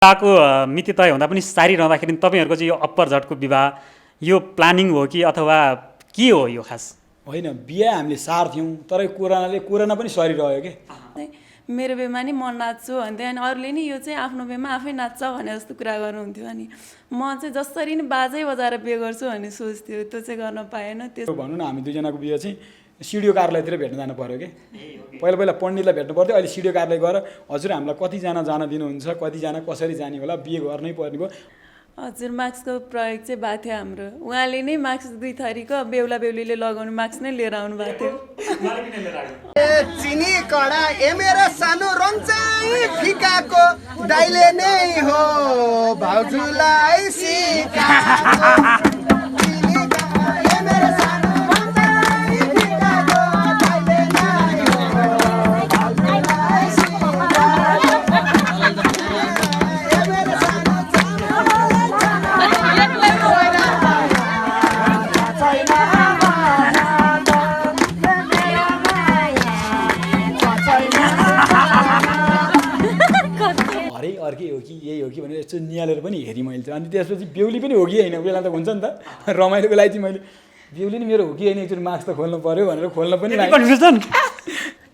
विवाहको मिति तय हुँदा पनि सारिरहँदाखेरि तपाईँहरूको चाहिँ यो अप्पर झटको विवाह यो प्लानिङ हो कि अथवा के हो यो खास? होइन, बिहा हामीले सार्थ्यौँ तर कोरोना पनि सरिरह्यो कि मेरो बेमा नि म नाच्छु भन्थेँ अनि अरूले नि यो चाहिँ आफ्नो बेमा आफै नाच्छ भने जस्तो कुरा गर्नुहुन्थ्यो। अनि म चाहिँ जसरी नि बाजै बजाएर बिहे गर्छु भन्ने सोच्थ्यो, त्यो चाहिँ गर्न पाएन। त्यो भनौँ न, हामी दुईजनाको बिहे चाहिँ सिडिओ कार्यालयतिर भेट्न जानु पऱ्यो कि पहिला पण्डितलाई भेट्नु पर्थ्यो, अहिले सिडिओ कार्यालय गएर हजुर हामीलाई कतिजना जान दिनुहुन्छ, कतिजना कसरी जाने होला, बिहे गर्नै पर्ने भयो। हजुर, मास्कको प्रयोग चाहिँ भएको थियो हाम्रो। उहाँले नै मास्क 2 थरीको बेहुला बेहुलीले लगाउने मास्क नै लिएर आउनु भएको थियो। चिनी कडा ए मेरो सानो रङ चाहिँ फिकाको दाइले नै हो भाउजूलाई सिकाको। अर्कै हो कि यही हो कि भनेर यसो निहालेर पनि हेरेँ मैले चाहिँ। अनि त्यसपछि बेहुली पनि हो कि होइन, बेला त हुन्छ नि त, रमाइलोको लागि चाहिँ मैले बेहुली नि मेरो हो कि होइन एकचोटि मास्क त खोल्नु पऱ्यो भनेर खोल्न पनि कन्फ्युजन।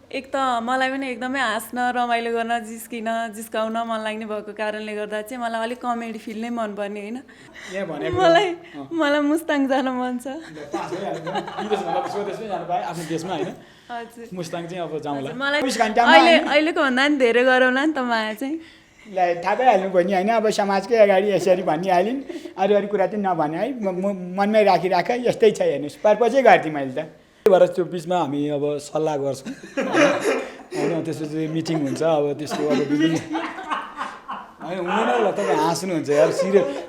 एक त मलाई पनि एकदमै हाँस्न रमाइलो गर्न जिस्काउन मन लाग्ने भएको कारणले गर्दा चाहिँ मलाई अलिक कमेडी फिल नै मनपर्ने होइन। मलाई मुस्ताङ जान मन छ। स्वदेशमै जानु पाएँ, आफ्नो देशमा होइन। हजुर, मुस्ताङ चाहिँ अब जाउँला। मलाई अहिलेको भन्दा पनि धेरै गरौँला नि त माया चाहिँ। ल थाहा पाइहाल्नु भयो नि होइन, अब समाजकै अगाडि यसरी भनिहालिन्, अरू कुरा चाहिँ नभने है, मनमै राखिराख, यस्तै छ हेर्नुहोस्, पर्पजै गर्थेँ मैले त। त्यही भएर त्यो बिचमा हामी अब सल्लाह गर्छौँ होइन, त्यसपछि मिटिङ हुन्छ। अब त्यसको अब विभिन्न होइन हुँदैन होला, तपाईँ हाँस्नुहुन्छ यार,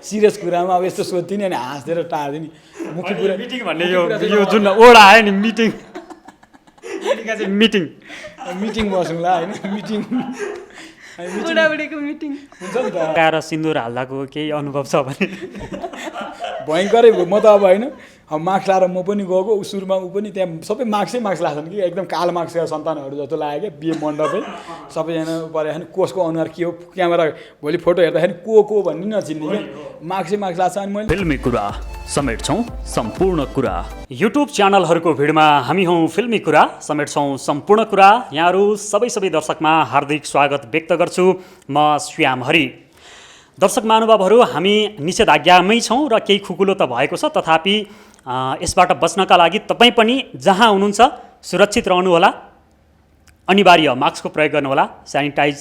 सिरियस कुरामा अब यस्तो सोध्थेँ नि अनि हाँसिदिएर टार्दियो नि। मुख्य कुरा मिटिङ भन्ने यो जुन ओडा आयो नि मिटिङ मिटिङ बसौँला होइन, मिटिङ बुढाबुढीको मिटिङ हुन्छ नि त। आएर सिन्दुर हाल्दाको केही अनुभव छ भने? भयङ्करै म त अब होइन, अब मास्क लाएर म पनि गएको, सुरुमा ऊ पनि त्यहाँ सबै मास्क लाग्छन् कि एकदम कालो मास्क सन्तानहरू जस्तो लाग्यो क्या। बिहे मण्डपै सबैजना पऱ्यो कसको अनुहार के हो, क्यामेरा भोलि फोटो हेर्दाखेरि को भन्ने नचिन्ने क्या, मास्क लाग्छ। अनि मैले फिल्मी कुरा समेट्छौँ सम्पूर्ण कुरा। युट्युब च्यानलहरूको भिडमा हामी हौँ फिल्मी कुरा समेट्छौँ सम्पूर्ण कुरा। यहाँहरू सबै दर्शकमा हार्दिक स्वागत व्यक्त गर्छु। म श्याम हरि। दर्शक महानुभावहरू, हामी निषेधाज्ञामै छौँ र केही खुकुलो त भएको छ, तथापि यसबाट बच्नका लागि तपाईँ पनि जहाँ हुनुहुन्छ सुरक्षित रहनुहोला, अनिवार्य मास्कको प्रयोग गर्नुहोला, सेनिटाइज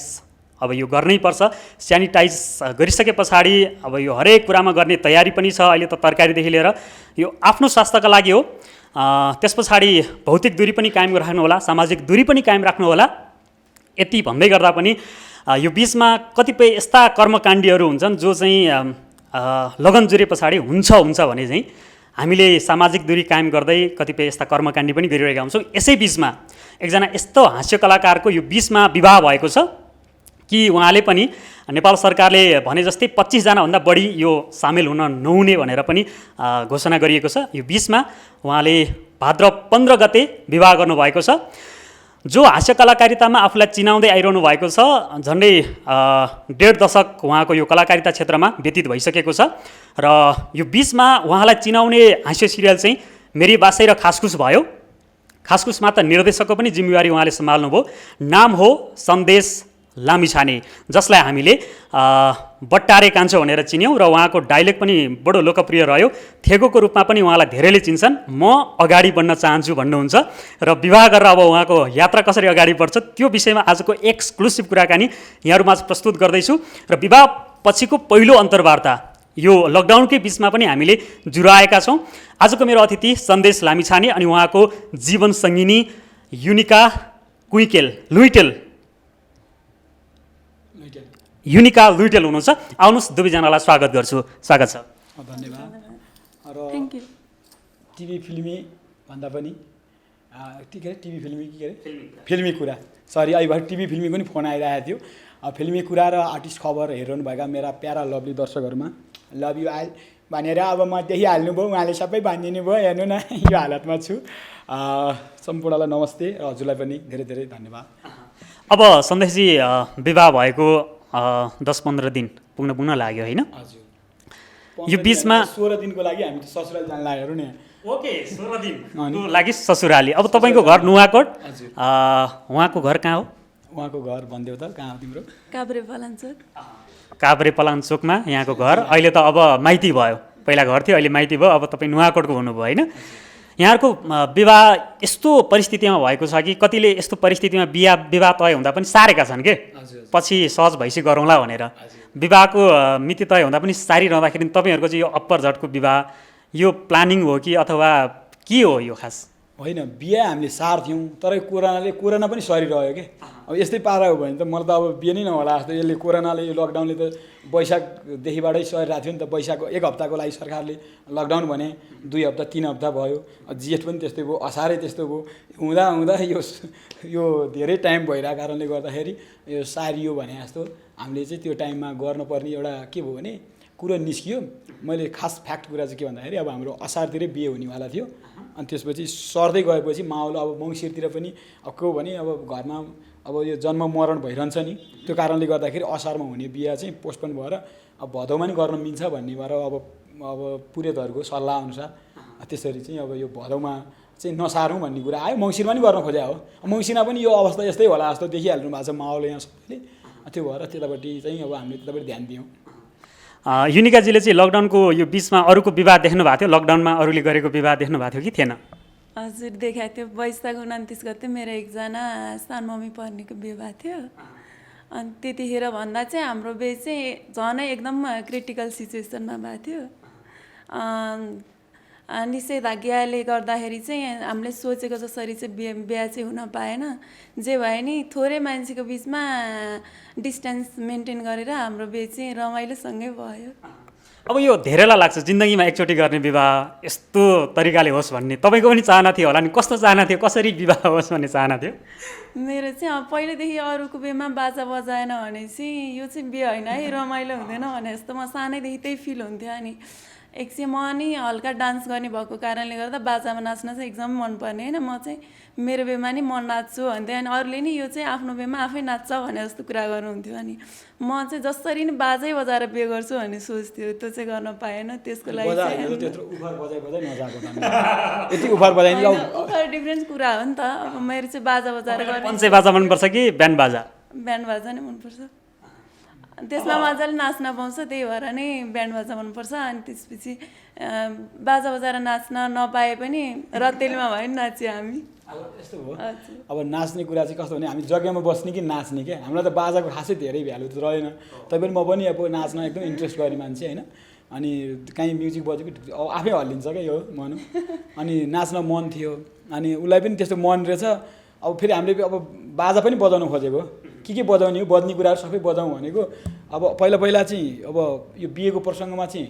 अब यो गर्नै पर्छ। सेनिटाइज गरिसके पछाडि अब यो हरेक कुरामा गर्ने तयारी पनि छ। अहिले त तरकारीदेखि लिएर यो आफ्नो स्वास्थ्यका लागि हो। त्यस पछाडि भौतिक दूरी पनि कायम राख्नुहोला, सामाजिक दूरी पनि कायम राख्नुहोला। यति भन्दै गर्दा पनि यो बिचमा कतिपय यस्ता कर्मकाण्डीहरू हुन्छन् जो चाहिँ लगन जुरे पछाडि हुन्छ भने चाहिँ हामीले सामाजिक दूरी कायम गर्दै कतिपय यस्ता कर्मकाण्डी पनि गरिरहेका हुन्छौँ। यसै बिचमा एकजना यस्तो हास्य कलाकारको यो बिचमा विवाह भएको छ कि उहाँले पनि नेपाल सरकारले भने जस्तै 25 जनाभन्दा बढी यो सामेल हुन नहुने भनेर पनि घोषणा गरिएको छ। यो बिचमा उहाँले भाद्र 15 गते विवाह गर्नुभएको छ। जो हास्य कलाकारितामा आफूलाई चिनाउँदै आइरहनु भएको छ, झन्डै 1.5 दशक उहाँको यो कलाकारिता क्षेत्रमा व्यतीत भइसकेको छ। र यो बिचमा उहाँलाई चिनाउने हास्य सिरियल चाहिँ मेरी बासै र खासखुस भयो। खासखुसमा त निर्देशकको पनि जिम्मेवारी उहाँले सम्हाल्नुभयो। नाम हो सन्देश लामिछाने, जसलाई हामीले बट्टारे कान्छो भनेर चिन्यौँ र उहाँको डाइलेक्ट पनि बडो लोकप्रिय रह्यो। थेगोको रूपमा पनि उहाँलाई धेरैले चिन्छन्। म अगाडि बढ्न चाहन्छु भन्नुहुन्छ र विवाह गरेर अब उहाँको यात्रा कसरी अगाडि बढ्छ त्यो विषयमा आजको एक्सक्लुसिभ कुराकानी यहाँहरूमाझ प्रस्तुत गर्दैछु। र विवाह पछिको पहिलो अन्तर्वार्ता यो लकडाउनकै बिचमा पनि हामीले जुराएका छौँ। आजको मेरो अतिथि सन्देश लामिछाने अनि उहाँको जीवन सङ्गिनी युनिका लुइटेल हुनुहुन्छ। आउनुहोस्, दुवैजनालाई स्वागत गर्छु। स्वागत छ। धन्यवाद। र थ्याङ्क यू। टिभी फिल्मी भन्दा पनि टिभी फिल्मी फिल्मी कुरा सरी, अहिले टिभी फिल्मीको नि फोन आइरहेको थियो। फिल्मी कुरा र आर्टिस्ट खबर हेरिरहनुभएका मेरा प्यारा लभली दर्शकहरूमा लभ यु आल भनेर अब म देखिहाल्नु भयो, उहाँले सबै भनिदिनु भयो। हेर्नु न, यो हालतमा छु। सम्पूर्णलाई नमस्ते र हजुरलाई पनि धेरै धेरै धन्यवाद। अब सन्देशजी विवाह भएको 10-15 दिन पुग्न लाग्यो होइन? हजुर यो बिचमा 16 दिनको लागि हामी त ससुराल जान लागेको नि। ओके 16 दिनको लागि ससुराली। अब तपाईँको घर नुवाकोट, हजुर उहाँको घर कहाँ हो? उहाँको घर भनिदेऊ त कहाँ हो तिम्रो? काभ्रे पलाञ्चोक। काभ्रे पलाञ्चोकमा यहाँको घर। अहिले त अब माइती भयो, पहिला घर थियो अहिले माइती भयो, अब तपाईँ नुवाकोटको हुनुभयो होइन? यहाँहरूको विवाह यस्तो परिस्थितिमा भएको छ कि कतिले यस्तो परिस्थितिमा विवाह तय हुँदा पनि सारेका छन् के, पछि सहज भैँसी गरौँला भनेर। विवाहको मिति तय हुँदा पनि सारिरहँदाखेरि तपाईँहरूको चाहिँ यो अप्परझटको विवाह यो प्लानिङ हो कि अथवा के हो यो खास? होइन, बिहा हामीले सार्थ्यौँ तर कोरोना पनि सरिरह्यो कि। अब यस्तै पारा हो भने त मलाई त अब बिहे नै नहोला जस्तो। यसले कोरोनाले यो लकडाउनले त वैशाखदेखिबाटै सरिरहेको थियो नि त। वैशाखको 1 हप्ताको लागि सरकारले लकडाउन भने 2 हप्ता 3 हप्ता भयो। जेठ पनि त्यस्तै भयो, असारै त्यस्तो भयो। हुँदा यो धेरै टाइम भइरहेको कारणले गर्दाखेरि यो सारियो भने जस्तो हामीले चाहिँ त्यो टाइममा गर्नुपर्ने एउटा के भयो भने कुरो निस्कियो। मैले खास फ्याक्ट कुरा चाहिँ के भन्दाखेरि अब हाम्रो असारतिरै बिहे हुनेवाला थियो। अनि त्यसपछि सर्दै गएपछि माहौल अब मङ्सिरतिर पनि अब के हो भने अब घरमा अब यो जन्म मरण भइरहन्छ नि, त्यो कारणले गर्दाखेरि असारमा हुने बिहा चाहिँ पोस्टपोन भएर अब भदौमा नि गर्न मिल्छ भन्ने भएर अब पुरोहितहरूको सल्लाह अनुसार त्यसरी चाहिँ अब यो भदौमा चाहिँ नसारौँ भन्ने कुरा आयो। मङ्सिरमा नि गर्न खोजे हो। मङ्सिरमा पनि यो अवस्था यस्तै होला जस्तो देखिहाल्नु भएको छ माहौल यहाँ सबैले। त्यो भएर त्यतापट्टि चाहिँ अब हामीले त्यतापट्टि ध्यान दियौँ। युनिकाजीले चाहिँ लकडाउनको यो बिचमा अरूको विवाह देख्नु भएको थियो? लकडाउनमा अरूले गरेको विवाह देख्नु भएको थियो कि थिएन? हजुर देखाएको थियो। वैशाख 29 गते मेरो एकजना सानमम्मी पर्नेको विवाह थियो। अनि त्यतिखेर भन्दा चाहिँ हाम्रो बिहे चाहिँ झनै एकदम क्रिटिकल सिचुएसनमा भएको थियो। निषेधाज्ञाले गर्दाखेरि चाहिँ हामीले सोचेको जसरी चाहिँ बिहा चाहिँ हुन पाएन। जे भए नि थोरै मान्छेको बिचमा डिस्टेन्स मेन्टेन गरेर हाम्रो बिहे चाहिँ रमाइलोसँगै भयो। अब यो धेरैलाई लाग्छ जिन्दगीमा एकचोटि गर्ने विवाह यस्तो तरिकाले होस् भन्ने। तपाईँको पनि चाहना थियो होला नि? कस्तो चाहना थियो, कसरी विवाह होस् भन्ने चाहना थियो? मेरो चाहिँ अब पहिलेदेखि अरूको बिहेमा बाजा बजाएन भने चाहिँ यो चाहिँ बिहे होइन है, रमाइलो हुँदैन भने जस्तो म सानैदेखि त्यही फिल हुन्थ्यो। अनि एकछिन म नि हल्का डान्स गर्ने भएको कारणले गर्दा बाजामा नाच्न चाहिँ एकदम मनपर्ने होइन। म चाहिँ मेरो बिहेमा नि म नाच्छु भन्थेँ। अनि अरूले नि यो चाहिँ आफ्नो बिहेमा आफै नाच्छ भने जस्तो कुरा गर्नुहुन्थ्यो। अनि म चाहिँ जसरी नि बाजै बजाएर बिहे गर्छु भन्ने सोच्थ्यो। त्यो चाहिँ गर्न पाएन। त्यसको लागि उफार डिफ्रेन्ट कुरा हो नि त। अब मेरो चाहिँ बाजा बजाएर गर्ने। पञ्चे बाजा मनपर्छ कि ब्यान्ड बाजा? ब्यान्ड बाजा नै मनपर्छ। त्यसमा मजाले नाच्न पाउँछ, त्यही भएर नै ब्यान्ड बाजा मनपर्छ। अनि त्यसपछि बाजा बजाएर नाच्न नपाए पनि रतेलीमा भयो नि नाच्यो हामी। अब यस्तो हो, अब नाच्ने कुरा चाहिँ कस्तो भने हामी जग्गामा बस्ने कि नाच्ने क्या। हामीलाई त बाजाको खासै धेरै भ्यालु त रहेन। तैपनि म पनि अब नाच्न एकदम इन्ट्रेस्ट गर्ने मान्छे होइन। अनि काहीँ म्युजिक बजेको अब आफै हल्लिन्छ क्या यो भनौँ। अनि नाच्न मन थियो। अनि उसलाई पनि त्यस्तो मन रहेछ। अब फेरि हामीले अब बाजा पनि बजाउनु खोजेको, के बजाउने हो, बज्ने कुराहरू सबै बजाउँ भनेको। अब पहिला चाहिँ अब यो बिहेको प्रसङ्गमा चाहिँ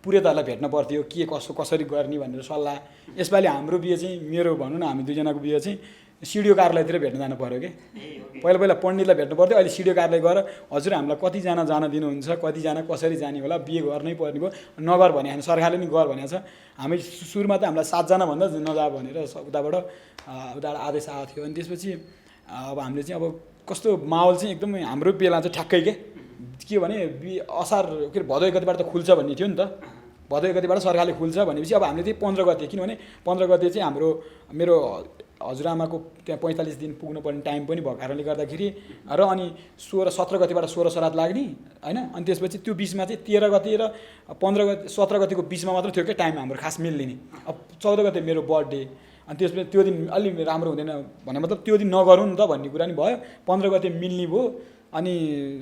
पुरोहितहरूलाई भेट्न पर्थ्यो, के कसरी गर्ने भनेर सल्लाह। यसपालि हाम्रो बिहे चाहिँ मेरो भनौँ न हामी दुईजनाको बिहे चाहिँ सिडिओ कार्यालयतिर भेट्न जानु पऱ्यो कि। पहिला पण्डितलाई भेट्नु पर्थ्यो, अहिले सिडिओ कार्यालय गएर हजुर हामीलाई कतिजना जान दिनुहुन्छ, कतिजना कसरी जाने होला, बिहे गर्नै पर्ने भयो, नगर भने होइन सरकारले नि गर भनेको छ। हामी सुरुमा त हामीलाई 7 जना भन्दा नजा भनेर उताबाट आदेश आएको थियो। अनि त्यसपछि अब हामीले चाहिँ अब कस्तो माहौल चाहिँ एकदमै हाम्रो बेला चाहिँ ठ्याक्कै के भने असार के अरे भदौ 1 गतिबाट त खुल्छ भन्ने थियो नि त। भदौ 1 गतिबाट सरकारले खुल्छ भनेपछि अब हामीले चाहिँ 15 गते, किनभने 15 गते चाहिँ मेरो हजुरआमाको त्यहाँ 45 दिन पुग्नुपर्ने टाइम पनि भएको कारणले गर्दाखेरि र अनि 17 गतिबाट 16 श्राद्ध लाग्ने होइन। अनि त्यसपछि त्यो बिचमा चाहिँ 13 गते र 15 गते 17 गतिको बिचमा मात्र थियो क्या टाइम हाम्रो खास मिल्ने। अब 14 गते मेरो बर्थडे। अनि त्यसपछि त्यो दिन अलि राम्रो हुँदैन भने मतलब त्यो दिन नगरौँ नि त भन्ने कुरा नि भयो। 15 गते मिल्ने भयो। अनि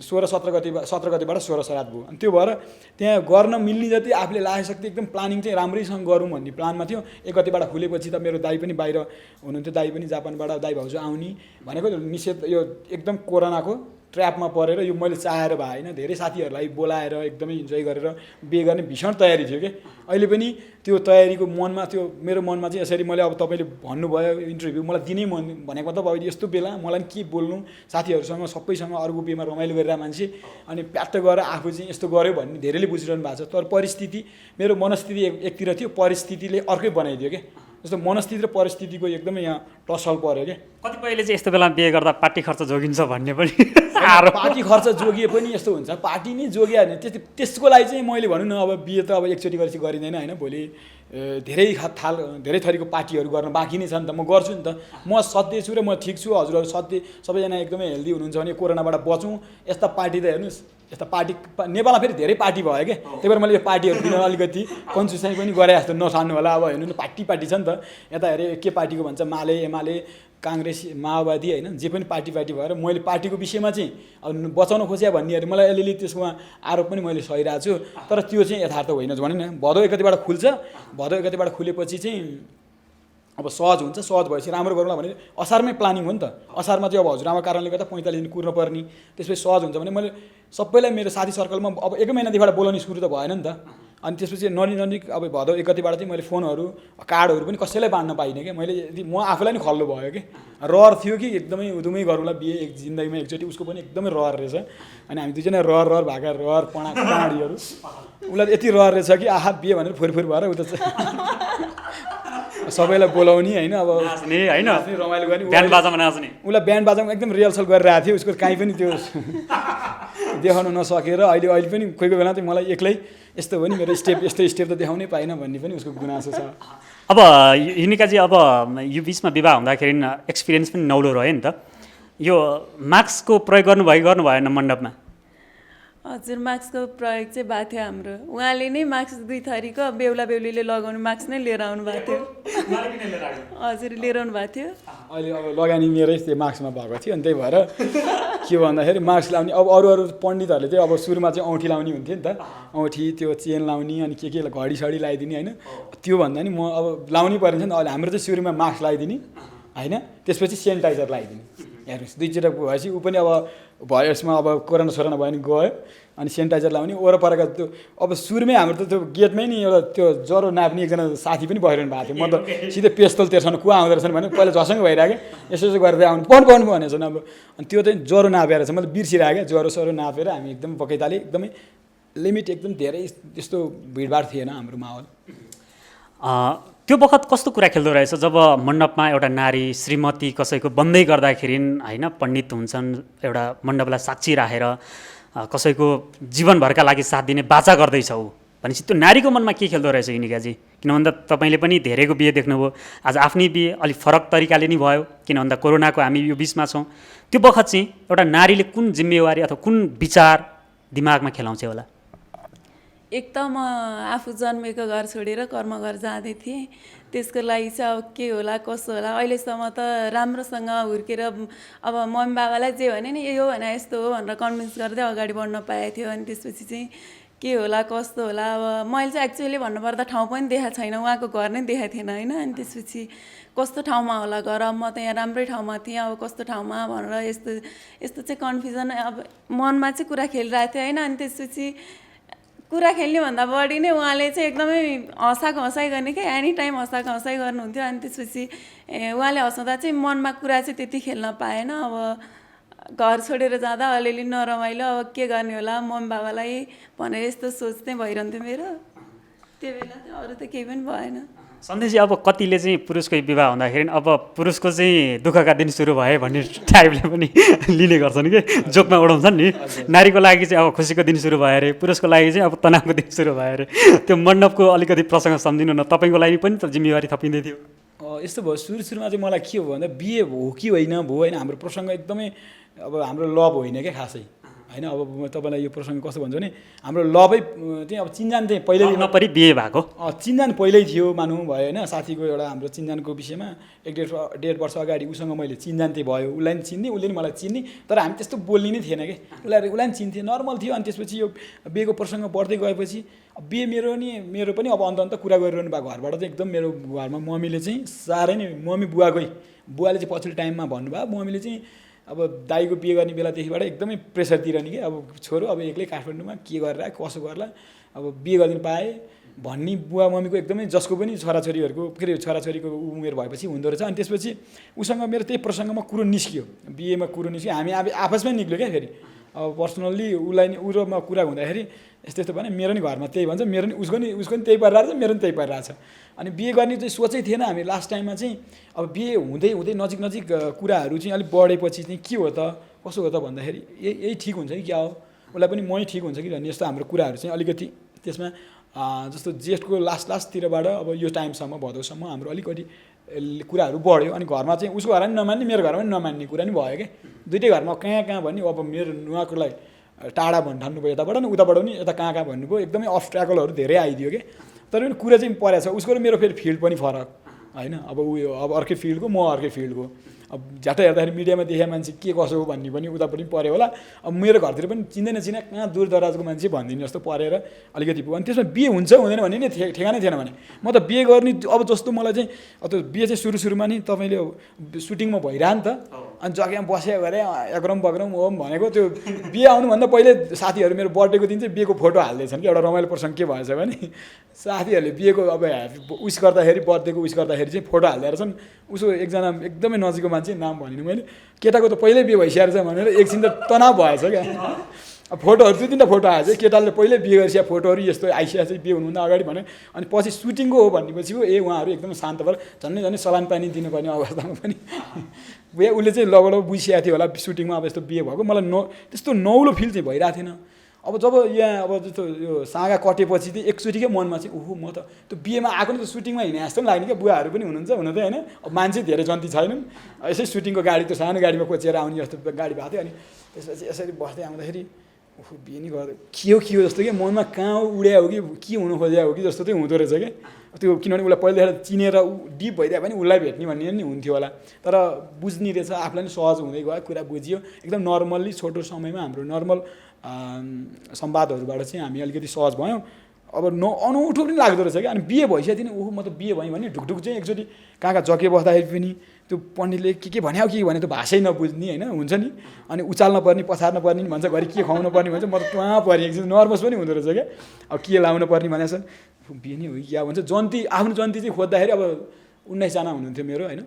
17 गतिबाट 16 श्राद्ध भयो। अनि त्यो भएर त्यहाँ गर्न मिल्ने जति आफूले लागेको एकदम प्लानिङ चाहिँ राम्रैसँग गरौँ भन्ने प्लानमा थियो। 1 गतिबाट खुलेपछि त मेरो दाइ पनि बाहिर हुनुहुन्थ्यो, दाइ पनि जापानबाट दाइ भाउजू आउने भनेको निषेध यो एकदम कोरोनाको ट्र्यापमा परेर यो मैले चाहेर भए होइन। धेरै साथीहरूलाई बोलाएर एकदमै इन्जोय गरेर बिहे गर्ने भीषण तयारी थियो कि। अहिले पनि त्यो तयारीको मनमा त्यो मेरो मनमा चाहिँ यसरी मैले अब तपाईँले भन्नुभयो इन्टरभ्यू मलाई दिनै मन भनेको मतलब अब यस्तो बेला मलाई के बोल्नु साथीहरूसँग सबैसँग अरूको बिहेमा रमाइलो गरेर मान्छे अनि प्याट्ट गरेर आफू चाहिँ यस्तो गर्यो भन्ने धेरैले बुझिरहनु भएको छ। तर परिस्थिति मेरो मनस्थिति एकतिर थियो, परिस्थितिले अर्कै बनाइदियो कि। जस्तो मनस्थिति र परिस्थितिको एकदमै यहाँ टसल पऱ्यो क्या। कतिपयले चाहिँ यस्तो बेलामा बिहे गर्दा पार्टी खर्च जोगिन्छ भन्ने पनि पार्टी खर्च जोगिए पनि यस्तो हुन्छ, पार्टी नै जोगियो भने त्यसको लागि चाहिँ मैले भनौँ न अब बिहे त अब एकचोटि गरेपछि गरिँदैन होइन, भोलि धेरै थरीको पार्टीहरू गर्न बाँकी नै छ नि त। म गर्छु नि त, म सधैँ छु र म ठिक छु, हजुरहरू सबैजना एकदमै हेल्दी हुनुहुन्छ भने कोरोनाबाट बचौँ। यस्ता पार्टी त हेर्नुहोस्, यस्ता पार्टी नेपालमा फेरि धेरै पार्टी भयो क्या, त्यही भएर मैले यो पार्टीहरू दिन अलिकति कन्फ्युजन पनि गरे जस्तो नठान्नु होला। अब हेर्नु न पार्टी छ नि त, यता हेरे के पार्टीको भन्छ, माले एमाले काङ्ग्रेस माओवादी होइन, जे पनि पार्टी भएर मैले पार्टीको विषयमा चाहिँ अब बचाउन खोजेँ भन्नेहरू मलाई अलिअलि त्यसमा आरोप पनि मैले सहिरहेको छु, तर त्यो चाहिँ यथार्थ होइन भने न। भदौ 1 गतेबाट खुल्छ, भदौ 1 गतेबाट खुलेपछि चाहिँ अब सहज हुन्छ, सहज भएपछि राम्रो गरौँला भने असारमै प्लानिङ हो नि त। असारमा चाहिँ अब हजुरआमा कारणले गर्दा 45 दिन कुर्न पर्ने, त्यसपछि सहज हुन्छ भने मैले सबैलाई मेरो साथी सर्कलमा अब 1 महिनादेखिबाट बोलाउने सुरु त भएन नि त। अनि त्यसपछि नजिक अब भदौ 1 गतेबाट चाहिँ मैले फोनहरू कार्डहरू पनि कसैलाई बाँड्न पाइनँ क्या। मैले म आफूलाई नि खल्लो भयो कि रहर थियो कि एकदमै उदुमै गरौँला बिहे एक जिन्दगीमा एकचोटि, उसको पनि एकदमै रहर रहेछ। अनि हामी दुईजना रहर भएका रहर पणाडीहरू, उसलाई यति रहर रहेछ कि आहा बिहे भनेर फुरफुर भएर उता सबैलाई बोलाउने होइन, अब होइन रमाइलो गर्ने, ब्यान्ड बाजामा नाच्ने, उसलाई ब्यान्ड बाजामा एकदम रिहर्सल गरिरहेको थियो, उसको काहीँ पनि त्यो देखाउन नसकेर अहिले पनि कोही बेला चाहिँ मलाई एक्लै यस्तो हो नि मेरो यस्तो स्टेप त देखाउनै पाइनँ भन्ने पनि उसको गुनासो छ। अब युनिकाजी, अब यो बिचमा विवाह हुँदाखेरि एक्सपिरियन्स पनि नौलो रह्यो नि त, यो मास्कको प्रयोग गर्नु भएन मण्डपमा? हजुर, मास्कको प्रयोग चाहिँ भएको थियो हाम्रो। उहाँले नै मास्क 2 थरीको बेहुला बेहुलीले लगाउने मास्क नै लिएर आउनु भएको थियो। हजुर, लिएर आउनु भएको थियो। अहिले अब लगानी मेरै त्यो मास्कमा भएको थियो, अनि त्यही भएर के भन्दाखेरि मास्क लाउने अब अरू पण्डितहरूले चाहिँ अब सुरुमा चाहिँ औँठी लाउने हुन्थ्यो नि त, औँठी त्यो चेन लाउने अनि के घडी लगाइदिने होइन, त्यो भन्दा नि म अब लाउनै परिन्छ नि त। अहिले हाम्रो चाहिँ सुरुमा मास्क लगाइदिने होइन, त्यसपछि सेनिटाइजर लगाइदिने। हेर्नुहोस्, दुईचोटि भएपछि ऊ पनि अब भयो, यसमा अब कोरोना भयो भने गयो, अनि सेनिटाइजर लाउने वरपरका त्यो। अब सुरुमै हाम्रो त त्यो गेटमै नि एउटा त्यो ज्वरो नाप्ने एकजना साथी पनि भइरहनु भएको थियो। म त सिधै पेस्तोल तेर्सन को आउँदो रहेछन् भने पहिला झसँग भइरहेको यसो गरेर आउनु पढ्नु भनेछन् अब, अनि त्यो चाहिँ ज्वरो नापेर चाहिँ मैले बिर्सिरहेको ज्वरो नापेर हामी एकदम बकैताले एकदमै लिमिट एकदम धेरै त्यस्तो भिडभाड थिएन हाम्रो माहौल। त्यो बखत कस्तो कुरा खेल्दो रहेछ जब मण्डपमा एउटा नारी श्रीमती कसैको बन्दै गर्दाखेरि होइन, पण्डित हुन्छन्, एउटा मण्डपलाई साक्षी राखेर कसैको जीवनभरका लागि साथ दिने बाचा गर्दैछौ भनेपछि त्यो नारीको मनमा के खेल्दो रहेछ युनिकाजी? किन भन्दा तपाईँले पनि धेरैको बिहे देख्नुभयो, आज आफ्नै बिहे अलिक फरक तरिकाले नै भयो, किन भन्दा कोरोनाको हामी यो बिचमा छौँ। त्यो बखत चाहिँ एउटा नारीले कुन जिम्मेवारी अथवा कुन विचार दिमागमा खेलाउँछ होला? एक त म आफू जन्मेको घर छोडेर कर्म घर जाँदै थिएँ, त्यसको लागि चाहिँ अब के होला कसो होला। अहिलेसम्म त राम्रोसँग हुर्केर अब मम्मी बाबालाई जे भने नि यो भने यस्तो हो भनेर कन्भिन्स गर्दै अगाडि बढ्न पाएको थियो। अनि त्यसपछि चाहिँ के होला कस्तो होला, अब मैले चाहिँ एक्चुअली भन्नुपर्दा ठाउँ पनि देखाएको छैन, उहाँको घर नै देखाएको थिएन होइन। अनि त्यसपछि कस्तो ठाउँमा होला घर, अब म त यहाँ राम्रै ठाउँमा थिएँ, अब कस्तो ठाउँमा भनेर यस्तो चाहिँ कन्फ्युजन अब मनमा चाहिँ कुरा खेलिरहेको थियो होइन। अनि त्यसपछि कुरा खेल्ने भन्दा बढी नै उहाँले चाहिँ एकदमै हँसाइ गर्ने क्या, एनी टाइम हँसाइ गर्नुहुन्थ्यो। अनि त्यसपछि उहाँले हँसाउँदा चाहिँ मनमा कुरा चाहिँ त्यति खेल्न पाएन। अब घर छोडेर जाँदा अलिअलि नरमाइलो, अब के गर्ने होला मम्मी बाबालाई भनेर यस्तो सोच चाहिँ भइरहन्थ्यो मेरो त्यो बेला। अरू त केही पनि भएन। सन्देशजी, अब कतिले चाहिँ पुरुषको विवाह हुँदाखेरि अब पुरुषको चाहिँ दुःखका दिन सुरु भए भन्ने टाइपले पनि लिने गर्छन् कि, जोकमा उडाउँछन् नि। नारीको लागि चाहिँ अब खुसीको दिन सुरु भयो अरे, पुरुषको लागि चाहिँ अब तनावको दिन सुरु भयो अरे। त्यो मण्डपको अलिकति प्रसङ्ग सम्झिनु न, तपाईँको लागि पनि त जिम्मेवारी थपिँदै थियो। यस्तो भयो, सुरुमा चाहिँ मलाई के हो भन्दा बिहे हो कि होइन भयो होइन, हाम्रो प्रसङ्ग एकदमै अब हाम्रो लभ होइन क्या खासै होइन। अब म तपाईँलाई यो प्रसङ्ग कस्तो भन्छु भने हाम्रो लभै चाहिँ अब चिन्जान चाहिँ पहिल्यै नपरि बिहे भएको चिन्जान पहिल्यै थियो मानौँ भयो होइन। साथीको एउटा हाम्रो चिन्जानको विषयमा 1.5 वर्ष अगाडि उसँग मैले चिन्जान चाहिँ भयो, उसलाई पनि चिन्ने उसले पनि मलाई चिन्ने, तर हामी त्यस्तो बोल्ने नै थिएन कि, उसलाई पनि चिन्थेँ नर्मल थियो। अनि त्यसपछि यो बिहेको प्रसङ्ग बढ्दै गएपछि बिहे मेरो पनि अब अन्त कुरा गरिरहनु भएको घरबाट चाहिँ एकदम मेरो घरमा मम्मीले चाहिँ साह्रै नै बुवाले चाहिँ पछिल्लो टाइममा भन्नुभयो, मम्मीले चाहिँ अब दाइको बिहे गर्ने बेलादेखिबाट एकदमै प्रेसर दिइरहने कि, अब छोरो अब एक्लै काठमाडौँमा के गरेर कसो गर्ला, अब बिहे गरिदिनु पाएँ भन्ने बुवा मम्मीको एकदमै, जसको पनि छोराछोरीको उमेर भएपछि हुँदो रहेछ। अनि त्यसपछि उसँग मेरो त्यही प्रसङ्गमा कुरो निस्कियो, बिहेमा कुरो निस्क्यो, हामी अब आपसमै निक्ल्यो क्या फेरि। अब पर्सनल्ली उसलाई नि ऊ र म कुरा हुँदाखेरि यस्तो यस्तो भने मेरो नि घरमा त्यही भन्छ, मेरो नि उसको नि त्यही परिरहेको छ, मेरो नि त्यही परिरहेको छ। अनि बिहे गर्ने चाहिँ सोचै थिएन हामी लास्ट टाइममा चाहिँ। अब बिहे हुँदै हुँदै नजिक नजिक कुराहरू चाहिँ अलिक बढेपछि चाहिँ के हो त कसो हो त भन्दाखेरि यही ठिक हुन्छ कि क्या हो, उसलाई पनि मै ठिक हुन्छ कि भन्ने यस्तो हाम्रो कुराहरू चाहिँ अलिकति त्यसमा जस्तो जेठको लास्टतिरबाट अब यो टाइमसम्म भदौसम्म हाम्रो अलिकति कुराहरू बढ्यो। अनि घरमा चाहिँ उसको घरमा पनि नमान्ने, मेरो घरमा पनि नमान्ने कुरा नि भयो क्या। दुइटै घरमा कहाँ भन्ने, अब मेरो नुहाकोलाई टाढा भन्ठान्नुभयो यताबाट नि, उताबाट पनि यता कहाँ भन्नुभयो, एकदमै अब्स्ट्याकलहरू धेरै आइदियो क्या। तर पनि कुरा चाहिँ परेको छ, उसको र मेरो फेरि फिल्ड पनि फरक होइन। अब उयो अब अर्कै फिल्डको, म अर्कै फिल्डको। अब झ्याट्टै हेर्दाखेरि मिडियामा देखे मान्छे के कसो हो भन्ने पनि उतापट्टि पऱ्यो होला। अब मेरो घरतिर पनि चिन्दैन चिना कहाँ दूर दराजको मान्छे भनिदिनु जस्तो परेर अलिकति भयो। अनि त्यसमा बिहे हुन्छ हुँदैन भन्ने नि ठेगानै थिएन भने म त बिहे गर्ने अब जस्तो मलाई चाहिँ अब त्यो बिहे चाहिँ सुरुमा नि तपाईँले सुटिङमा भइरह नि त, अनि जग्गामा बस्यो गरे एक्रम बक्रम ओम भनेको त्यो बिहे आउनुभन्दा पहिले साथीहरू मेरो बर्थडेको दिन चाहिँ बिहेको फोटो हाल्दैछन् कि। एउटा रमाइलो प्रसङ्ग के भएछ भने साथीहरूले बिहेको अब उस गर्दाखेरि बर्थडेको उस गर्दाखेरि चाहिँ फोटो हाल्दै रहेछन्। उसको एकजना एकदमै नजिकको मान्छे नाम भनिनँ मैले, केटाको त पहिल्यै बिहे भइसकेको छ भनेर एकछिन त तनाव भएछ क्या। अब फोटोहरू 2-3टा फोटो आएछ, केटाले पहिल्यै बिहे गरिसकेको फोटोहरू यस्तो आइसकेको छ बिहे हुनुभन्दा अगाडि भने। अनि पछि सुटिङको हो भनेपछि उहाँहरू एकदम शान्त भएर झन्डै सलान पानी दिनुपर्ने अवस्थामा पनि उसले चाहिँ लगभग बुझिसकेको थियो होला सुटिङमा अब यस्तो बिहे भएको। मलाई त्यस्तो नौलो फिल चाहिँ भइरहेको थिएन। अब जब यहाँ अब जस्तो यो सागा कटेपछि चाहिँ एकचोटिकै मनमा चाहिँ ओहो म त त्यो बिहेमा आएको नि त सुटिङमा हिँडे जस्तो पनि लाग्ने क्या। बुवाहरू पनि हुनुहुन्छ हुन त होइन, अब मान्छे धेरै जन्ती छैनन्, यसै सुटिङको गाडी त सानो गाडीमा कोचेर आउने जस्तो गाडी भएको थियो। अनि त्यसपछि यसरी बस्दै आउँदाखेरि ओहो बिहे नि गर्यो के हो जस्तो कि मनमा कहाँ उड्या हो कि के हुनु खोज्या हो कि जस्तो चाहिँ हुँदो रहेछ क्या त्यो। किनभने उसलाई पहिलादेखि चिनेर डिप भइदियो भने उसलाई भेट्ने भन्ने नि हुन्थ्यो होला, तर बुझ्ने रहेछ आफूलाई नि सहज हुँदै गयो, कुरा बुझियो एकदम नर्मल्ली छोटो समयमा। हाम्रो नर्मल संवादहरूबाट चाहिँ हामी अलिकति सहज भयौँ। अब अनौठो पनि लाग्दो रहेछ क्या। अनि बिहे भइसकेको थियो नि ओहो म त बिहे भएँ भने ढुकढुक चाहिँ एकचोटि कहाँ जगे बस्दाखेरि पनि त्यो पण्डितले के भन्यो के भने त्यो भाषै नबुझ्ने होइन हुन्छ नि। अनि उचाल्न पर्ने पछार्न पर्ने नि भन्छ, घरि के खुवाउनु पर्ने भन्छ, म त कहाँ परेँ एकछिन नर्भस पनि हुँदो रहेछ क्या। अब के लाउनु पर्ने भनेको छ बिहे नै हो कि क्या भन्छ। जन्ती आफ्नो जन्ती चाहिँ खोज्दाखेरि अब 19 जना हुनुहुन्थ्यो मेरो होइन।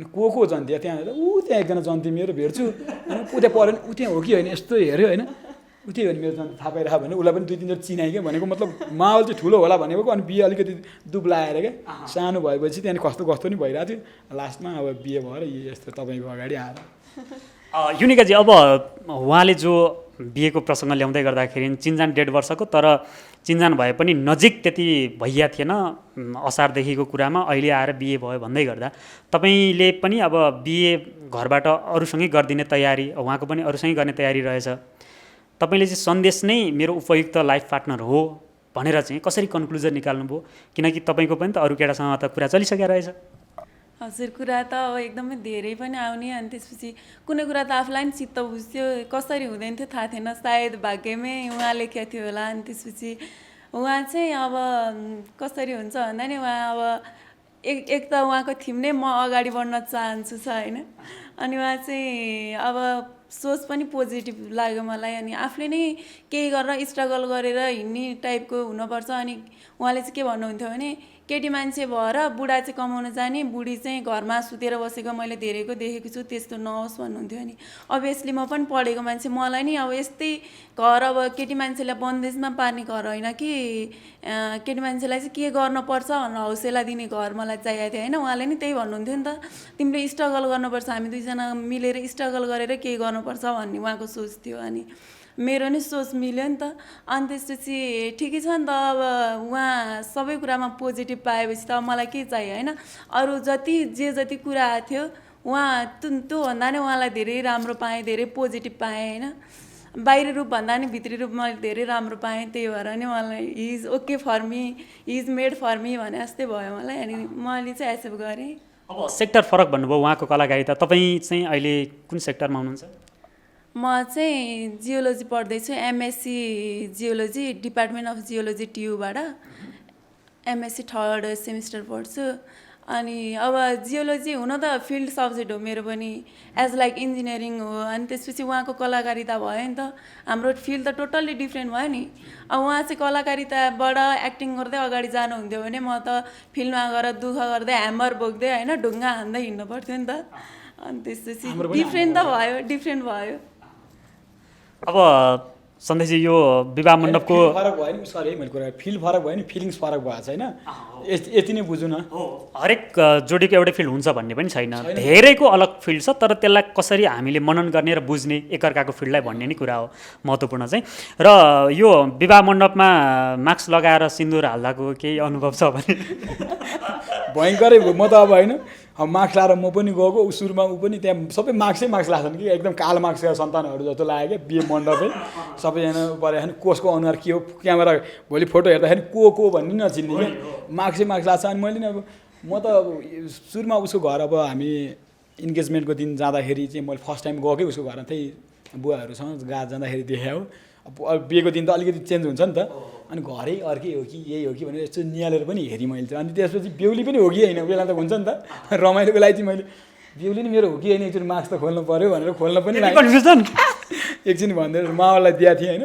अनि को जन्ती त्यहाँ त्यहाँ एकजना जन्ती मेरो भेट्छु, अनि त्यहाँ पऱ्यो भने त्यहाँ हो कि होइन यस्तो हेऱ्यो होइन उतै हो नि मेरो जन्ती थाहा पाइरह भने उसलाई पनि 2-3 चोटि चिनाएँ क्या। भनेको मतलब माहौल चाहिँ ठुलो होला भनेको। अनि बिहे अलिकति दुब्लाएर क्या सानो भएपछि त्यहाँदेखि कस्तो नि भइरहेको थियो। लास्टमा अब बिहे भएर यस्तो तपाईँको अगाडि आएर। युनिकाजी अब उहाँले जो बिहेको प्रसङ्ग ल्याउँदै गर्दाखेरि चिन्जान 1.5 वर्षको, तर चिन्जान भए पनि नजिक त्यति भइया थिएन असारदेखिको कुरामा, अहिले आएर बिहे भयो भन्दै गर्दा तपाईँले पनि अब बिहे घरबाट अरूसँगै गरिदिने तयारी, उहाँको पनि अरूसँगै गर्ने तयारी रहेछ। तपाईँले चाहिँ सन्देश नै मेरो उपयुक्त लाइफ पार्टनर हो भनेर चाहिँ कसरी कन्क्लुजन निकाल्नुभयो? किनकि तपाईँको पनि त अरू केटासँग त कुरा चलिसकेको रहेछ। हजुर कुरा त अब एकदमै धेरै पनि आउने। अनि त्यसपछि कुनै कुरा त आफूलाई पनि चित्त बुझ्थ्यो, कसरी हुँदैन थियो थाहा थिएन, सायद भाग्यमै उहाँ लेखेको थियो होला। अनि त्यसपछि उहाँ चाहिँ अब कसरी हुन्छ भन्दा नि उहाँ अब एक त उहाँको थिम नै म अगाडि बढ्न चाहन्छु छ होइन। अनि उहाँ चाहिँ अब सोच पनि पोजिटिभ लाग्यो मलाई। अनि आफूले नै केही गरेर स्ट्रगल गरेर हिँड्ने टाइपको हुनुपर्छ। अनि उहाँले चाहिँ के भन्नुहुन्थ्यो भने केटी मान्छे भएर बुढा चाहिँ कमाउन जाने, बुढी चाहिँ घरमा सुतेर बसेको मैले धेरैको देखेको छु, त्यस्तो नहोस् भन्नुहुन्थ्यो। अनि अभियसली म पनि पढेको मान्छे, मलाई नि अब यस्तै घर अब केटी मान्छेलाई बन्देजमा पार्ने घर होइन कि केटी मान्छेलाई चाहिँ के गर्नुपर्छ भनेर हौसला दिने घर मलाई चाहिएको थियो होइन। उहाँले नि त्यही भन्नुहुन्थ्यो नि त, तिमीले स्ट्रगल गर्नुपर्छ, हामी दुईजना मिलेर स्ट्रगल गरेर केही गर्नुपर्छ भन्ने उहाँको सोच थियो। अनि मेरो नि सोच मिल्यो नि त। अनि त्यसपछि ठिकै छ नि त, अब उहाँ सबै कुरामा पोजिटिभ पाएपछि त अब मलाई के चाहियो होइन। अरू जति कुरा आएको थियो उहाँ त्योभन्दा नि उहाँलाई धेरै राम्रो पाएँ, धेरै पोजिटिभ पाएँ होइन। बाहिरी रूपभन्दा नि भित्री रूप मैले धेरै राम्रो पाएँ। त्यही भएर नि मलाई he is okay for me, he is made for me भने जस्तै भयो मलाई। अनि मैले चाहिँ एक्सेप्ट गरेँ। अब सेक्टर फरक भन्नुभयो उहाँको कलाकारिता, तपाईँ चाहिँ अहिले कुन सेक्टरमा हुनुहुन्छ? म चाहिँ जियोलोजी पढ्दैछु, MSc geology, department of geology टियुबाट एमएससी 3rd सेमिस्टर पढ्छु। अनि अब जियोलोजी हुन त फिल्ड सब्जेक्ट हो मेरो पनि, एज लाइक इन्जिनियरिङ हो। अनि त्यसपछि उहाँको कलाकारिता भयो नि त, हाम्रो फिल्ड त टोटल्ली डिफ्रेन्ट भयो नि। अब उहाँ चाहिँ कलाकारिताबाट एक्टिङ गर्दै अगाडि जानुहुन्थ्यो भने म त फिल्डमा गएर दुःख गर्दै ह्यामर बोक्दै होइन ढुङ्गा हान्दै हिँड्नु पर्थ्यो नि त। अनि त्यसपछि डिफ्रेन्ट भयो। अब सन्देशजी यो विवाह मण्डपको फिल फरक भयो नि सरी है मैले कुरा फिल फरक भयो नि फिलिङ्स फरक भएको छैन यति नै बुझ्नु न हरेक जोडीको एउटै फिल्ड हुन्छ भन्ने पनि छैन धेरैको अलग फिल्ड छ तर त्यसलाई कसरी हामीले मनन गर्ने र बुझ्ने एकअर्काको फिल्डलाई भन्ने नै कुरा हो महत्त्वपूर्ण चाहिँ र यो विवाह मण्डपमा मास्क लगाएर सिन्दुर हाल्दाको केही अनुभव छ भने भयङ्करै म त अब होइन अब मास्क लाएर म पनि गएको सुरुमा ऊ पनि त्यहाँ सबै मास्कै मास्क लाग्छन् कि एकदम कालो मास्कका सन्तानहरू जस्तो लाग्यो क्या बिहे मण्डपै सबैजना पऱ्यो कसको अनुहार के हो क्यामेरा भोलि फोटो हेर्दाखेरि को भन्ने नचिन्ने क्या मास्कै मास्क लाग्छ अनि मैले नि अब म त अब सुरुमा उसको घर अब हामी इन्गेजमेन्टको दिन जाँदाखेरि चाहिँ मैले फर्स्ट टाइम गएकै उसको घरमा त्यही बुवाहरूसँग जाँदाखेरि देखेँ हो अब बिहेको दिन त अलिकति चेन्ज हुन्छ नि त अनि घरै अर्कै हो कि यही हो कि भनेर यस्तो निहालेर पनि हेरेँ मैले चाहिँ अनि त्यसपछि बेहुली पनि हो कि होइन बेला त हुन्छ नि त रमाइलोको लागि चाहिँ मैले बेहुली नि मेरो हो कि होइन एकचोटि मास्क त खोल्नु पऱ्यो भनेर खोल्न पनि कन्फ्युजन एकछिन भनिदिएर मावललाई दिएको थिएँ होइन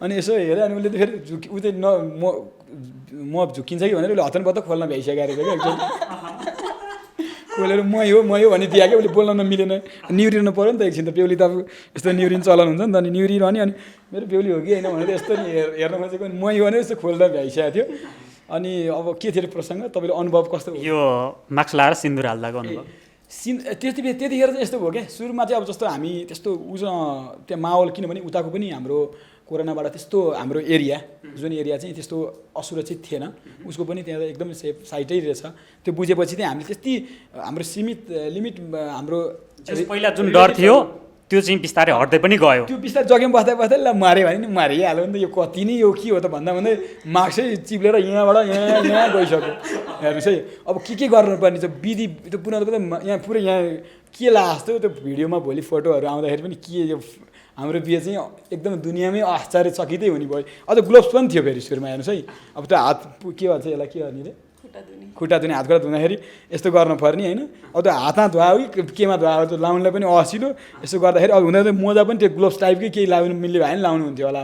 अनि यसो हेरेँ अनि उसले त फेरि ऊ चाहिँ म झुक्किन्छ कि भनेर उसले हतनपत्त खोल्न भ्याइसकेको रहेछ क्या एकचोटि खोलेर मै हो भने दिए क्या उसले बोल्न नमिलेन निहुरिनु पऱ्यो नि त एकछिन त बेहुली त अब यस्तो निहुरिन चलन हुन्छ नि त अनि निहुरिरहने अनि मेरो बेहुली हो कि होइन भनेर यस्तो हेर्न खोजेको अनि मै हो भने यस्तो खोल्दा भ्याइसकेको थियो अनि अब के थियो प्रसङ्ग तपाईँले अनुभव कस्तो यो मास्क लाएर सिन्दुर हाल्दाको अनुभव त्यतिखेर चाहिँ यस्तो भयो क्या सुरुमा चाहिँ अब जस्तो हामी त्यस्तो त्यहाँ माहौल किनभने उताको पनि हाम्रो कोरोनाबाट त्यस्तो हाम्रो एरिया जुन एरिया चाहिँ त्यस्तो असुरक्षित थिएन उसको पनि त्यहाँ एकदम सेफ साइटै रहेछ त्यो बुझेपछि चाहिँ हामीले त्यति हाम्रो लिमिट हाम्रो पहिला जुन डर थियो त्यो चाहिँ बिस्तारै हट्दै पनि गयो त्यो बिस्तारै जग्गामा बस्दा ल मारे भने नि मारिहाल्यो नि त यो कति नै यो के हो त भन्दा भन्दै मास्कै चिप्लेर यहाँबाट यहाँ गइसक्यो हेर्नुहोस् है अब के गर्नुपर्ने छ विधि त्यो पुनः यहाँ पुरै यहाँ के जस्तो त्यो भिडियोमा भोलि फोटोहरू आउँदाखेरि पनि के यो हाम्रो बिहे चाहिँ एकदम दुनियाँमै आश्चर्यचकितै हुने भयो अझ ग्लोभ्स पनि थियो फेरि सुरुमा हेर्नुहोस् है अब त्यो हात के भन्छ यसलाई के गर्ने रे खुट्टा धुने हातबाट धुँदाखेरि यस्तो गर्नुपर्ने होइन अब त्यो हातमा धुवा कि केमा धुवा त्यो लाउनुलाई पनि असिलो यसो गर्दाखेरि अब हुँदा मोजा पनि त्यो ग्लोभ्स टाइपकै केही लाउनु मिल्यो भने लाउनु हुन्थ्यो होला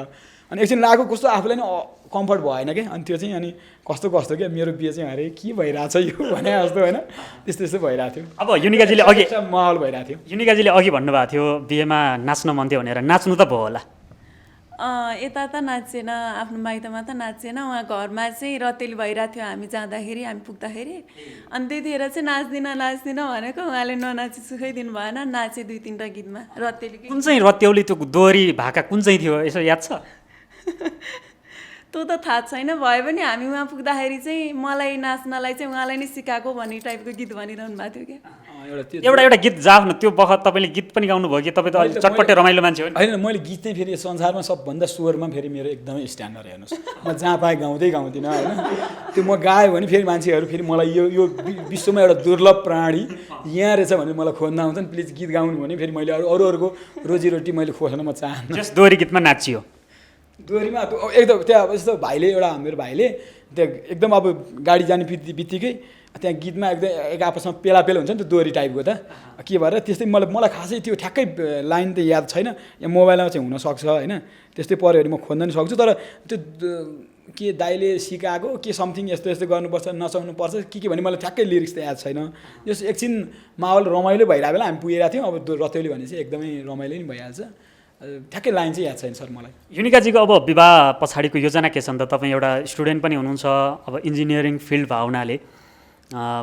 अनि एकछिन लगाएको कस्तो आफूलाई नि कम्फर्ट भएन क्या अनि त्यो चाहिँ अनि कस्तो क्या मेरो बिहे चाहिँ अरे के भइरहेछ यो भने जस्तो होइन त्यस्तो भइरहेको थियो अब युनिकाजीले अघि माहौल भइरहेको थियो युनिकाजीले अघि भन्नुभएको थियो बिहेमा नाच्न मन थियो भनेर नाच्नु त भयो होला यता त नाचेन आफ्नो माइतमा त नाचेन उहाँ घरमा चाहिँ रतेली भइरहेको थियो हामी जाँदाखेरि हामी पुग्दाखेरि अनि त्यतिखेर चाहिँ नाच्दिनँ भनेको उहाँले ननाची सुखाइदिनु भएन नाचे 2-3टा गीतमा रतेली कुन चाहिँ रत्याउली त्यो दोहोरी भाका कुन चाहिँ थियो यसो याद छ त्यो त थाहा छैन भए पनि हामी उहाँ पुग्दाखेरि चाहिँ मलाई नाच्नलाई चाहिँ उहाँलाई नै सिकाएको भन्ने टाइपको गीत भनिरहनु भएको थियो क्या एउटा गीत जाओ न त्यो बखत तपाईँले गीत पनि गाउनु भयो कि तपाईँ त अलिक चटपटे रमाइलो मान्छे हो होइन मैले गीत चाहिँ फेरि संसारमा सबभन्दा स्वरमा फेरि मेरो एकदमै स्ट्यान्डर्ड हेर्नुहोस् म जहाँ पाएँ गाउँदिनँ होइन त्यो म गाएँ भने फेरि मान्छेहरू फेरि मलाई यो विश्वमा एउटा दुर्लभ प्राणी यहाँ रहेछ भने मलाई खोज्न आउँछ नि प्लिज गीत गाउनु भने फेरि मैले अरूको रोजीरोटी मैले खोज्न म चाहन्न जस दोहोरी गीतमा नाचियो दोहोरीमा एकदम त्यहाँ अब यस्तो भाइले एउटा मेरो भाइले त्यहाँ एकदम अब गाडी जाने बित्तिकै त्यहाँ गीतमा एकदम एक आपसमा पेलापेला हुन्छ नि त्यो दोहोरी टाइपको त के भएर त्यस्तै मलाई खासै त्यो ठ्याक्कै लाइन त याद छैन यहाँ मोबाइलमा चाहिँ हुनसक्छ होइन त्यस्तै पऱ्यो भने म खोज्न नि सक्छु तर त्यो के दाइले सिकाएको के समथिङ यस्तो गर्नुपर्छ नचाउनुपर्छ के भने मलाई ठ्याक्कै लिरिक्स त याद छैन यस एकछिन माहौल रमाइलो भइरहेको बेला हामी पुगेका थियौँ अब रत्याउली भने चाहिँ एकदमै रमाइलो नै भइहाल्छ ठ्याक्कै लाइन चाहिँ याद छैन सर मलाई युनिकाजीको अब विवाह पछाडिको योजना के छ नि त तपाईँ एउटा स्टुडेन्ट पनि हुनुहुन्छ अब इन्जिनियरिङ फिल्ड भएको हुनाले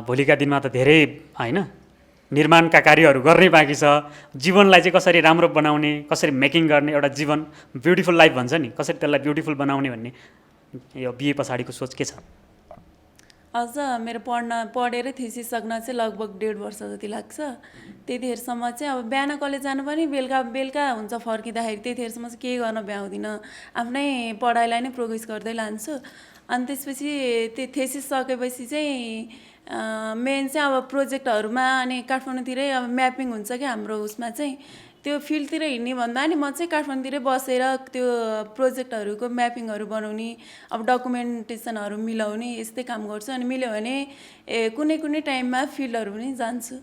भोलिका दिनमा त धेरै होइन निर्माणका कार्यहरू गर्नै बाँकी छ जीवनलाई चाहिँ कसरी राम्रो बनाउने कसरी मेकिङ गर्ने एउटा जीवन ब्युटिफुल लाइफ भन्छ नि कसरी त्यसलाई ब्युटिफुल बनाउने भन्ने यो बिहे पछाडिको सोच के छ अझ मेरो पढेर थिसिस सक्न चाहिँ लगभग 1.5 वर्ष जति लाग्छ त्यतिखेरसम्म चाहिँ अब बिहान कलेज जानु पनि बेलुका हुन्छ फर्किँदाखेरि त्यतिखेरसम्म चाहिँ केही गर्न भ्याउँदिनँ आफ्नै पढाइलाई नै प्रोग्रेस गर्दै लान्छु अनि त्यसपछि त्यो थेसिस सकेपछि चाहिँ मेन चाहिँ अब प्रोजेक्टहरूमा अनि काठमाडौँतिरै अब म्यापिङ हुन्छ क्या हाम्रो उसमा चाहिँ त्यो फिल्डतिर हिँड्ने भन्दा नि म चाहिँ काठमाडौँतिरै बसेर त्यो प्रोजेक्टहरूको म्यापिङहरू बनाउने अब डकुमेन्टेसनहरू मिलाउने यस्तै काम गर्छु अनि मिल्यो भने कुनै टाइममा फिल्डहरू पनि जान्छु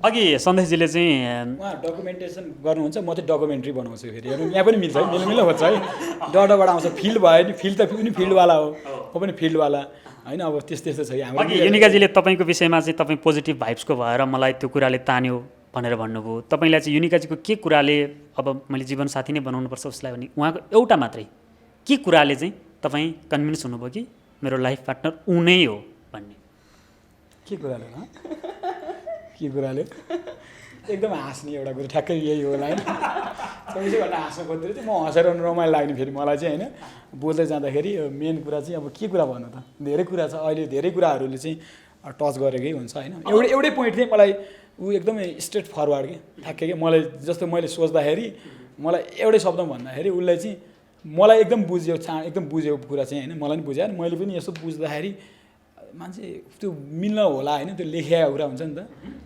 अघि सन्देशजीले चाहिँ उहाँ डकुमेन्टेसन गर्नुहुन्छ म चाहिँ डकुमेन्ट्री बनाउँछु फेरि हेर्नु यहाँ पनि मिल्छ है मिल्छ हुन्छ है डबाट आउँछ फिल्ड भयो नि फिल्ड त पनि फिल्डवाला हो म पनि फिल्डवाला होइन अब त्यस्तो छ हाम्रो अघि युनिकाजीले तपाईँको विषयमा चाहिँ तपाईँ पोजिटिभ भाइब्सको भएर मलाई त्यो कुराले तान्यो भनेर भन्नुभयो तपाईँलाई चाहिँ युनिकाजीको के कुराले अब मैले जीवनसाथी नै बनाउनुपर्छ उसलाई भने उहाँको एउटा मात्रै के कुराले चाहिँ तपाईँ कन्भिन्स हुनुभयो कि मेरो लाइफ पार्टनर ऊ नै हो भन्ने? के कुराले के कुराले एकदम हाँस्ने एउटा कुरा ठ्याक्कै यही होला होइन। सबैसे गर्दा हाँस्न खोज्दै चाहिँ म हँसेर रमाइलो लाग्ने फेरि मलाई चाहिँ होइन। बोल्दै जाँदाखेरि मेन कुरा चाहिँ अब के कुरा भन्नु त, धेरै कुरा छ अहिले, धेरै कुराहरूले चाहिँ टच गरेकै हुन्छ होइन। एउटै पोइन्ट चाहिँ मलाई ऊ एकदमै स्ट्रेट फरवर्ड के ठ्याक्कै के मलाई जस्तो मैले सोच्दाखेरि मलाई एउटै शब्दमा भन्दाखेरि उसलाई चाहिँ मलाई एकदम बुझ्यो एकदम बुझेको कुरा चाहिँ होइन, मलाई पनि बुझ्यो। मैले पनि यस्तो बुझ्दाखेरि मान्छे त्यो मिल्न होला होइन, त्यो लेखेको कुरा हुन्छ नि त।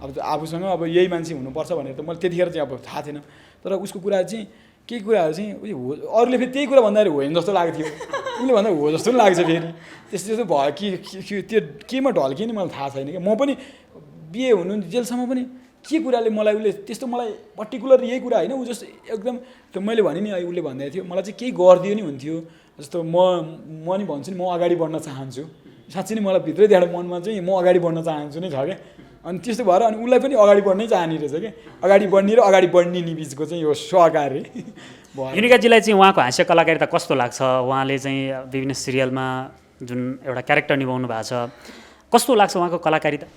अब आफूसँग अब यही मान्छे हुनुपर्छ भनेर त मैले त्यतिखेर चाहिँ अब थाहा थिएन। तर उसको कुरा चाहिँ केही कुराहरू चाहिँ उयो हो, अरूले फेरि त्यही कुरा भन्दाखेरि होइन जस्तो लाग्थ्यो, उसले भन्दा हो जस्तो पनि लाग्छ फेरि। त्यस्तो भयो कि त्यो केमा ढल्कियो नि मलाई थाहा छैन कि। म पनि बिहे हुनु जेलसम्म पनि के कुराले मलाई उसले त्यस्तो मलाई पर्टिकुलर यही कुरा होइन, ऊ जस्तो एकदम त्यो मैले भने नि उसले भन्दै थियो मलाई चाहिँ केही गरिदियो नि हुन्थ्यो जस्तो। म नि भन्छु नि म अगाडि बढ्न चाहन्छु, साँच्चै नै मलाई भित्रैदेखि मनमा चाहिँ म अगाडि बढ्न चाहन्छु नै छ क्या। अनि त्यस्तो भएर अनि उसलाई पनि अगाडि बढ्नै चाहने रहेछ क्या। अगाडि बढ्ने र अगाडि बढ्ने नि बिचको चाहिँ यो सहकार्य भयो। युनिकाजीलाई चाहिँ उहाँको हास्य कलाकारिता कस्तो लाग्छ? उहाँले चाहिँ विभिन्न सिरियलमा जुन एउटा क्यारेक्टर निभाउनु भएको छ, कस्तो लाग्छ उहाँको कलाकारिता?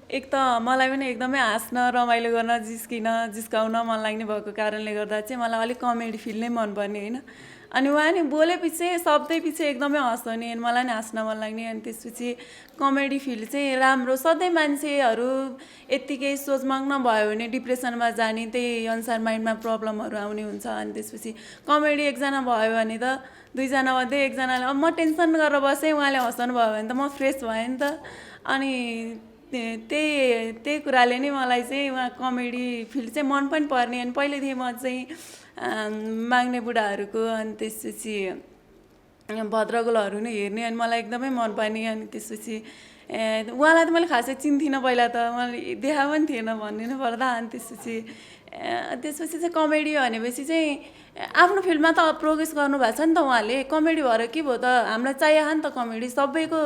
एक त मलाई पनि एकदमै हाँस्न रमाइलो गर्न जिस्काउन मन लाग्ने भएको कारणले गर्दा चाहिँ मलाई अलिक कमेडी फिल नै मनपर्ने होइन। अनि उहाँ नि बोलेपछि शब्दै पछि एकदमै हँसाउने अनि मलाई नि हाँस्न मन लाग्ने। अनि त्यसपछि कमेडी फिल चाहिँ राम्रो। सधैँ मान्छेहरू यत्तिकै सोचमग्न भयो भने डिप्रेसनमा जाने, त्यही अनुसार माइन्डमा प्रब्लमहरू आउने हुन्छ। अनि त्यसपछि कमेडी एकजना भयो भने त दुईजना मध्ये एकजनाले अब म टेन्सन गरेर बसेँ उहाँले हँसाउनु भयो भने त म फ्रेस भएँ नि त। अनि त्यही कुराले नै मलाई चाहिँ उहाँ कमेडी फिल्ड चाहिँ मन पनि पर्ने। अनि पहिलेदेखि म चाहिँ माग्ने बुढाहरूको अनि त्यसपछि भद्रगोलहरू नै हेर्ने अनि मलाई एकदमै मनपर्ने। अनि त्यसपछि उहाँलाई त मैले खासै चिन्थिनँ पहिला, त मैले देखा पनि थिएन भन्नु पर्दा। अनि त्यसपछि चाहिँ कमेडी भनेपछि चाहिँ आफ्नो फिल्डमा त प्रोग्रेस गर्नुभएको छ नि त उहाँले। कमेडी भएर के भयो त, हामीलाई चाहिएको नि त कमेडी, सबैको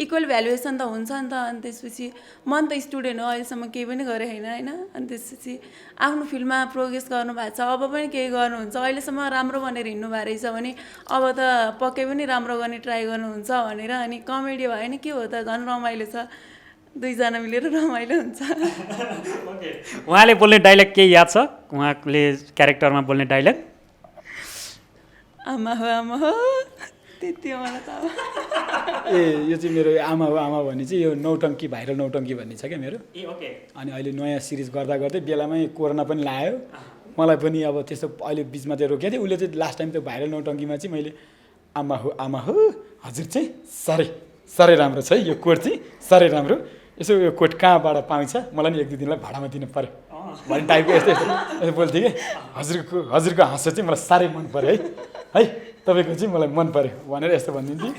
इक्वल भ्यालुएसन त हुन्छ नि त। अनि त्यसपछि म त स्टुडेन्ट हो, अहिलेसम्म केही पनि गरेँ होइन होइन। अनि त्यसपछि आफ्नो फिल्डमा प्रोग्रेस गर्नुभएको छ, अब पनि केही गर्नुहुन्छ। अहिलेसम्म राम्रो भनेर हिँड्नु भएको रहेछ भने अब त पक्कै पनि राम्रो गर्ने ट्राई गर्नुहुन्छ भनेर। अनि कमेडी भयो भने के हो त, झन् रमाइलो छ, दुईजना मिलेर रमाइलो हुन्छ। उहाँले बोल्ने डाइलग केही याद छ? उहाँले क्यारेक्टरमा बोल्ने डाइलग? आमा हो त्यति मलाई त। यो चाहिँ मेरो आमा भन्ने चाहिँ यो नौटङ्की भाइरल नौटङ्की भन्ने छ क्या मेरो। अनि अहिले नयाँ सिरिज गर्दा गर्दै बेलामै कोरोना पनि लाग्यो मलाई पनि। अब त्यस्तो अहिले बिचमा चाहिँ रोकेको थिएँ। उसले चाहिँ लास्ट टाइम त्यो भाइरल नौटङ्कीमा चाहिँ मैले आमा हो हजुर चाहिँ साह्रै राम्रो छ यो कोट चाहिँ, साह्रै राम्रो, यसो यो कोट कहाँबाट पाउँछ, मलाई नि एक दुई दिनलाई भाडामा दिनु पऱ्यो भन्ने टाइपको यस्तो बोल्थेँ कि। हजुरको हाँसो चाहिँ मलाई साह्रै मन पऱ्यो है तपाईँको चाहिँ मलाई मन पऱ्यो भनेर यस्तो भनिदिन्थेँ।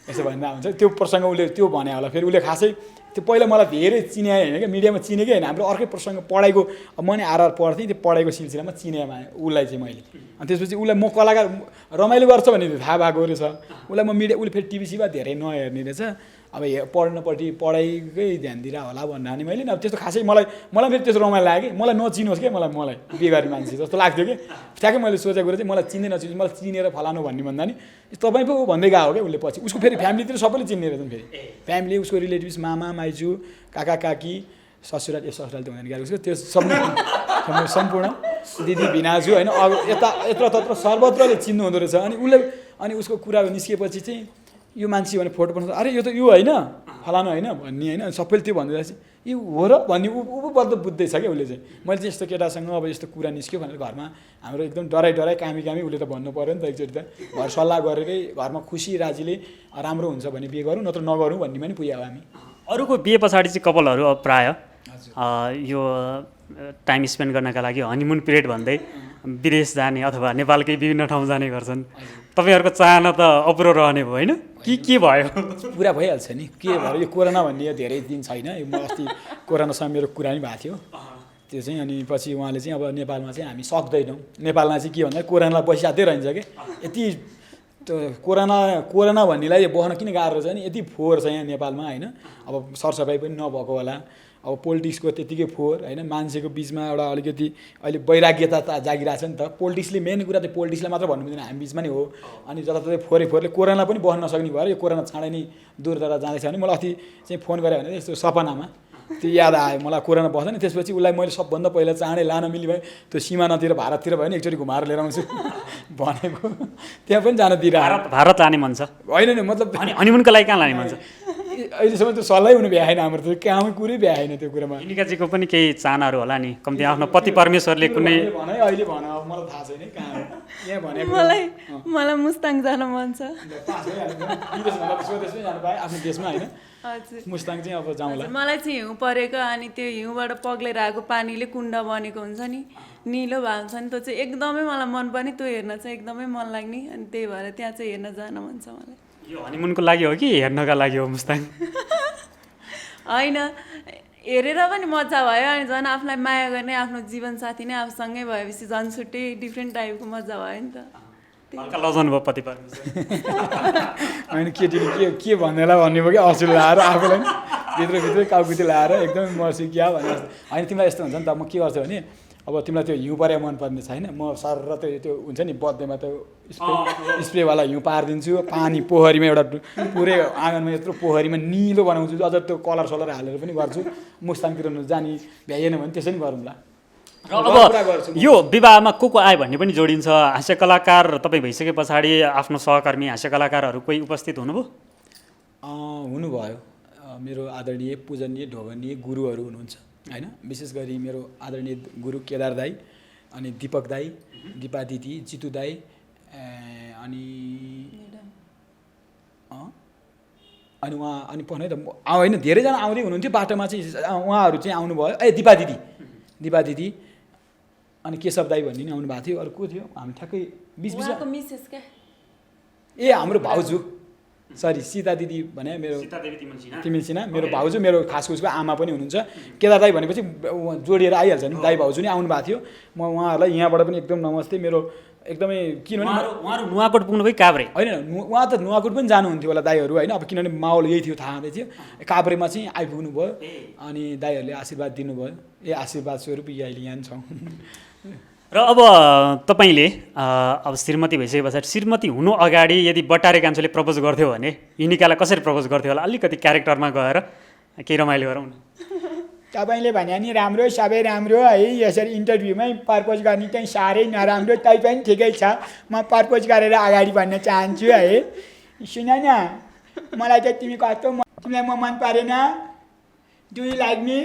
यसो भन्दा हुन्छ त्यो प्रसङ्ग उसले त्यो भने होला। फेरि उसले खासै त्यो पहिला मलाई धेरै चिनाए होइन क्या, मिडियामा चिनेकै होइन, हाम्रो अर्कै प्रसङ्ग पढाइको। अब म नि आरआर पढ्थेँ, त्यो पढाइको सिलसिलामा चिने उसलाई चाहिँ मैले। अनि त्यसपछि उसलाई म कलाकार रमाइलो गर्छ भन्ने थाहा भएको रहेछ उसलाई। उसले फेरि टिभी सिभा धेरै नहेर्ने रहेछ। अब पढ्नपट्टि पढाइकै ध्यान दिएर होला भन्दा नि मैले अब त्यस्तो खासै मलाई फेरि त्यस्तो रमाइलो लाग्यो कि। मलाई नचिनोस् क्या, मलाई बिहे गर्ने मान्छे जस्तो लाग्थ्यो कि। ठ्याक्कै मैले सोचेको कुरा चाहिँ मलाई चिन्दै नचिनोस्, मलाई चिनेर फलानु भन्ने भन्दा नि तपाईँ पो भन्दै गएको क्या उसले। पछि उसको फेरि फ्यामिलीतिर सबैले चिन्ने रहेछन्, फेरि फ्यामिली उसको रिलेटिभ्स मामा माइजू काका काकी ससुराल त हुँदैन क्या उसको, त्यो सम्पूर्ण दिदी भिनाजु होइन अब यत्र तत्र सर्वत्रले चिन्नु हुँदो रहेछ। अनि उसको कुरा निस्किएपछि चाहिँ यो मान्छे भने फोटो बनाउँछ, अरे यो त यो होइन फलानु होइन भन्ने होइन। सबैले त्यो भन्दैछ यो हो र भन्ने ऊ बद्ध बुझ्दैछ क्या उसले चाहिँ। मैले चाहिँ यस्तो केटासँग अब यस्तो कुरा निस्क्यो भनेर घरमा हाम्रो एकदम डराइ कामी उसले त भन्नु पऱ्यो नि त एकचोटि त। घर सल्लाह गरेरै घरमा खुसी राजीले राम्रो हुन्छ भने बिहे गरौँ नत्र नगरौँ भन्नेमा नि पुग्यौँ हामी। अरूको बिहे पछाडि चाहिँ कपालहरू अब प्रायः यो टाइम स्पेन्ड गर्नका लागि हनीमुन पिरियड भन्दै विदेश जाने अथवा नेपालकै विभिन्न ठाउँ जाने गर्छन्। तपाईँहरूको चाहना त अपुरो रहने भयो होइन? के भयो? पुरा भइहाल्छ नि। के भयो यो कोरोना भन्ने यो धेरै दिन छैन। म अस्ति कोरोनासँग मेरो कुरा नि भएको थियो त्यो चाहिँ। अनि पछि उहाँले चाहिँ अब नेपालमा चाहिँ हामी सक्दैनौँ, नेपालमा चाहिँ के भन्दा कोरोनालाई बसिहाल्दै रहन्छ क्या। यति कोरोना भन्नेलाई बस्न किन गाह्रो रहेछ नि, यति फोहोर छ यहाँ नेपालमा होइन। अब सरसफाइ पनि नभएको होला, अब पोलिटिक्सको त्यतिकै फोहोर होइन, मान्छेको बिचमा एउटा अलिकति अहिले वैराग्यता जागिरहेको छ नि त। पोलिटिक्सले मेन कुरा चाहिँ पोलिटिक्सलाई मात्र भन्नु मिल्दैन, हामी बिचमा नै हो। अनि जताततै फोहोरले कोरोना पनि बस्न नसक्ने भएर यो कोरोना चाँडै नै दूर दराज जाँदैछ भने मलाई अस्ति चाहिँ फोन गरेँ भने यस्तो सपनामा त्यो याद आयो मलाई, कोरोना बस्छ नि। त्यसपछि उसलाई मैले सबभन्दा पहिला चाँडै लान मिली भयो त्यो सिमानातिर भारततिर भयो नि एकचोटि घुमाएर लिएर आउँछु भनेको, त्यहाँ पनि जान दिइरहेको। भारत लाने मन छ होइन नि, मतलब हनिमुनको लागि कहाँ लाने मन छ? अहिलेसम्म त्यो सल्लाह हुनु भ्याएन हाम्रो, त कहाँ कुरै भ्याएन त्यो कुरामा। इनिकाजीको पनि केही चाहनाहरू होला नि, कम्ती आफ्नो पति परमेश्वरले कुनै भने अहिले भन, अब मलाई थाहा छैन कहाँ हो यहाँ भनेको। मलाई मुस्ताङ जान मन छ। विदेशभन्दा स्वदेशमै जानु पाएँ, आफ्नो देशमा होइन। हजुर, मुस्ताङ चाहिँ अब जाउँला। मलाई चाहिँ हिउँ परेको अनि त्यो हिउँबाट पग्लेर आएको पानीले कुण्ड बनेको हुन्छ नि, निलो भएको छ नि, त्यो चाहिँ एकदमै मलाई मन पर्ने, त्यो हेर्न चाहिँ एकदमै मन लाग्ने। अनि त्यही भएर त्यहाँ चाहिँ हेर्न जान मन छ मलाई। यो हनिमुनको लागि हो कि हेर्नका लागि हो मुस्ताङ? होइन, हेरेर पनि मजा भयो अनि झन् आफूलाई माया गर्ने आफ्नो जीवनसाथी नै आफूसँगै भएपछि झन् छुट्टै डिफ्रेन्ट टाइपको मजा भयो नि त। हल्का लजाउनु भयो पति परमेश्वर? होइन, केटीले के भन्नेलाई भन्ने भयो कि असुल लाएर आफूलाई भित्रभित्रै काउकुती लाएर एकदमै मर्छु क्या भने जस्तो। होइन, तिमीलाई यस्तो हुन्छ नि त, म के गर्छु भने अब तिमीलाई त्यो हिउँ परे मनपर्ने छैन, म सर र त्यो हुन्छ नि बर्थडेमा त्यो स्प्रेवाला हिउँ पारिदिन्छु, पानी पोखरीमा एउटा पुरै आँगनमा यत्रो पोखरीमा निलो बनाउँछु, अझ त्यो कलर सलर हालेर पनि गर्छु। मुस्ताङतिर जाने भ्याइएन भने त्यसै पनि गरौँला। र अब यो विवाहमा को आयो भन्ने पनि जोडिन्छ। हास्य कलाकार तपाईँ भइसके पछाडि आफ्नो सहकर्मी हास्य कलाकारहरू कोही उपस्थित हुनुभयो? हुनुभयो, मेरो आदरणीय पूजनीय ढोगनीय गुरुहरू हुनुहुन्छ होइन। विशेष गरी मेरो आदरणीय गुरु केदार दाई, अनि दीपक दाई, दिपा दिदी, जितु दाई, अनि उहाँ अनि पनि त होइन धेरैजना आउँदै हुनुहुन्थ्यो बाटोमा चाहिँ, उहाँहरू चाहिँ आउनुभयो। दिपा दिदी अनि केशव दाई भन्ने नि आउनु भएको थियो। अरू को थियो हामी ठ्याक्कै बिचबिचमा? मिसेस क्या, ए हाम्रो भाउजू, सरी सीता दिदी भने मेरो तिमिल्सिना, मेरो भाउजू, मेरो खास उसको आमा पनि हुनुहुन्छ। केदार दाई भनेपछि जोडिएर आइहाल्छ नि, दाई भाउजू नै आउनु भएको थियो। म उहाँहरूलाई यहाँबाट पनि एकदम नमस्ते। मेरो एकदमै किनभने उहाँहरू नुवाकोट पुग्नुभयो काभ्रे? होइन, उहाँ त नुवाकोट पनि जानुहुन्थ्यो होला दाईहरू होइन। अब किनभने माहौल यही थियो, थाहा हुँदै थियो। काभ्रेमा चाहिँ आइपुग्नु भयो अनि दाईहरूले आशीर्वाद दिनुभयो। आशीर्वाद स्वरूप अहिले यहाँ छौँ। र अब तपाईँले अब श्रीमती भइसके पछाडि श्रीमती हुनु अगाडि यदि बटारे कान्छोले प्रपोज गर्थ्यो भने युनिकालाई कसरी प्रपोज गर्थ्यो होला? अलिकति क्यारेक्टरमा गएर केही रमाइलो गरौँ न। तपाईँले भने नि राम्रो, सबै राम्रो है। यसरी इन्टरभ्यूमै पर्पोज गर्ने चाहिँ साह्रै नराम्रो, तै पनि ठिकै छ। म पर्पोज गरेर अगाडि बढ्न चाहन्छु है। सुन न, मलाई त तिमी कस्तो, तिमीलाई म मन परेन? Do you like me?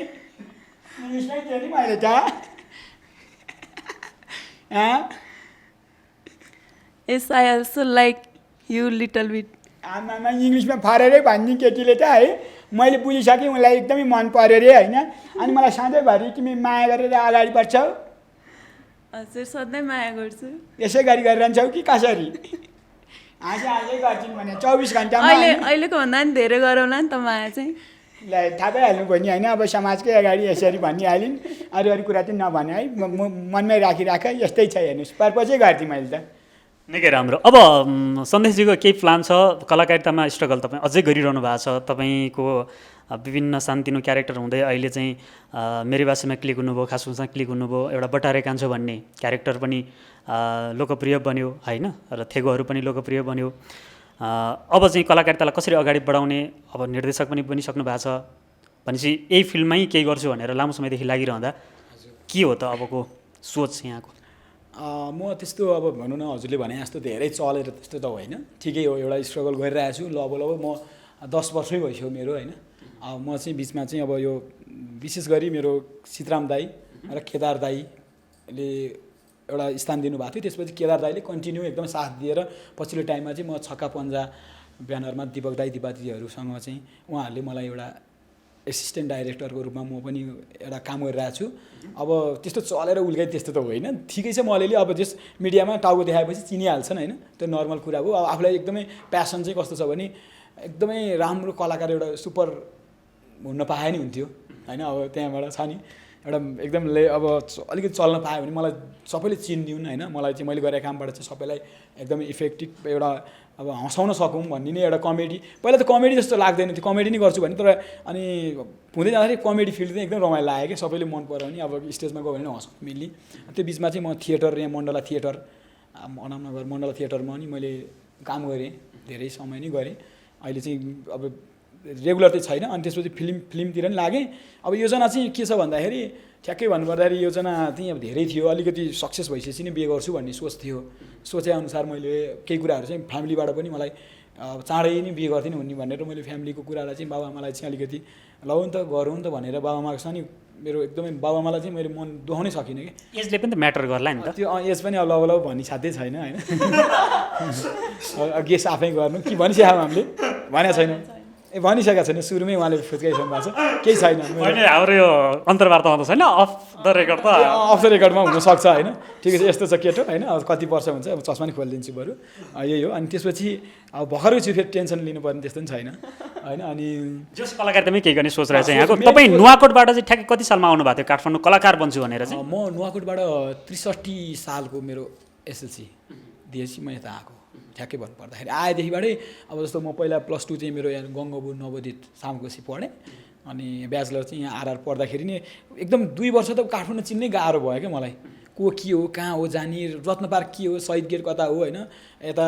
इङ्ग्लिसमै थियो नि मैले त। Yes, I also like you little bit. आमामा इङ्ग्लिसमा फरेरै भन्ने केटीले त है। मैले बुझिसकेँ उनलाई एकदमै मन पर्यो अरे होइन। अनि मलाई सधैँभरि तिमी माया गरेर अगाडि बढ्छौ? हजुर, सधैँ माया गर्छु। यसै गरी गरिरहन्छौ कि कसरी? हाँसै गर्छन् भने 24 घन्टामा अहिलेको भन्दा पनि धेरै गरौँला नि त माया चाहिँ। ल थाहा पाइहाल्नु भयो नि होइन। अब समाजकै अगाडि यसरी भनिहालिन्, अरू कुरा चाहिँ नभने है। मनमै राखिराख, यस्तै छ हेर्नुहोस्, पर्पोजै गर्थेँ मैले त। निकै राम्रो। अब सन्देशजीको केही प्लान छ? कलाकारितामा स्ट्रगल तपाईँ अझै गरिरहनु भएको छ। तपाईँको विभिन्न सानोतिनो क्यारेक्टर हुँदै अहिले चाहिँ मेरी भाषामा क्लिक हुनुभयो, खास भाषामा क्लिक हुनुभयो, एउटा बटारे कान्छो भन्ने क्यारेक्टर पनि लोकप्रिय बन्यो होइन, र थेगोहरू पनि लोकप्रिय बन्यो। अब चाहिँ कलाकारितालाई कसरी अगाडि बढाउने, अब निर्देशक पनि बनिसक्नु भएको छ भनेपछि यही फिल्ममै केही गर्छु भनेर लामो समयदेखि लागिरहँदा के हो त अबको सोच यहाँको? म त्यस्तो अब भनौँ न, हजुरले भने जस्तो धेरै चलेर त्यस्तो त होइन, ठिकै हो। एउटा स्ट्रगल गरिरहेको छु। ल म 10 वर्षै भइसक्यो मेरो होइन। म चाहिँ बिचमा चाहिँ अब यो विशेष गरी मेरो सीताराम दाई र केदार दाईले एउटा स्थान दिनुभएको थियो। त्यसपछि केदार दाईले कन्टिन्यू एकदम साथ दिएर पछिल्लो टाइममा चाहिँ म छक्का पन्जा ब्यानरमा दिपक दाई दिपा दिदीहरूसँग चाहिँ उहाँहरूले मलाई एउटा एसिस्टेन्ट डाइरेक्टरको रूपमा म पनि एउटा काम गरिरहेको छु। अब त्यस्तो चलेर उल्कै त्यस्तो त होइन, ठिकै छ। म अलिअलि अब जस मिडियामा टाउको देखाएपछि चिनिहाल्छन् होइन, त्यो नर्मल कुरा हो। अब आफूलाई एकदमै प्यासन चाहिँ कस्तो छ भने एकदमै राम्रो कलाकार एउटा सुपर हुन पाए नि हुन्थ्यो होइन। अब त्यहाँबाट छ नि एउटा एकदम अब अलिकति चल्न पायो भने मलाई सबैले चिनिदिउन् होइन, मलाई चाहिँ मैले गरेको कामबाट चाहिँ सबैलाई एकदमै इफेक्टिभ एउटा अब हँसाउन सकौँ भन्ने नै एउटा कमेडी। पहिला त कमेडी जस्तो लाग्दैन थियो, कमेडी नै गर्छु भने, तर अनि हुँदै जाँदाखेरि कमेडी फिल्ड चाहिँ एकदम रमाइलो लाग्यो क्या, सबैले मन पराउने। अब स्टेजमा गयो भने हँसाउँ मिल्ने। त्यो बिचमा चाहिँ म थिएटर, यहाँ मण्डला थिएटर भनौँ नगर मण्डला थिएटरमा नि मैले काम गरेँ, धेरै समय नै गरेँ। अहिले चाहिँ अब रेगुलर चाहिँ छैन। अनि त्यसपछि फिल्मतिर नि लागेँ। अब योजना चाहिँ के छ भन्दाखेरि ठ्याक्कै भन्नुपर्दाखेरि योजना चाहिँ अब धेरै थियो, अलिकति सक्सेस भइसकेपछि नै बिहे गर्छु भन्ने सोच थियो। सोचेअनुसार मैले केही कुराहरू चाहिँ फ्यामिलीबाट पनि मलाई चाँडै नै बिहे गर्थेन भन्ने भनेर मैले फ्यामिलीको कुरालाई चाहिँ बाबाआमालाई चाहिँ अलिकति लौ नि त गरौँ नि त भनेर बाबाआमाको छ नि मेरो एकदमै बाबाआमालाई चाहिँ मैले मन दुखाउनै सकिनँ कि। एजले पनि त म्याटर गर्ला नि त। त्यो एज पनि अब लौ भन्ने साध्यै छैन होइन। गेस आफै गर्नु कि भनिसक्यो हामीले भनेको छैन, भनिसकेको छैन, सुरुमै उहाँले फुच्काइसक्नु भएको छ, केही छैन। हाम्रो यो अन्तर्वार्तामा त छैन, अफ द रेकर्ड त अफ द रेकर्डमा हुनसक्छ होइन। ठिकै छ, यस्तो छ केटो होइन। अब कति वर्ष हुन्छ अब चस्मा नि खोलिदिन्छु बरु, यही हो। अनि त्यसपछि अब भर्खरै छु, फेरि टेन्सन लिनुपर्ने त्यस्तो पनि छैन होइन। अनि जस कलाकारितामै केही गर्ने सोच रहेछ यहाँको। तपाईँ नुवाकोटबाट चाहिँ ठ्याक्कै कति सालमा आउनु भएको थियो काठमाडौँ कलाकार बन्छु भनेर चाहिँ? म नुवाकोटबाट 63 सालको मेरो एसएलसी दिएपछि म यता आएको ठ्याक्कै भन्नुपर्दाखेरि। आएदेखिबाटै अब जस्तो म पहिला +2 चाहिँ मेरो यहाँ गङ्गाबु नवोदित सामकोसी पढेँ। अनि ब्याचलर चाहिँ यहाँ आरआर पढ्दाखेरि नि एकदम 2 वर्ष त काठमाडौँ चिन्नै गाह्रो भयो क्या मलाई। को के हो, कहाँ हो, जाने, रत्न पार्क के हो, शहीद गेट कता हो होइन, यता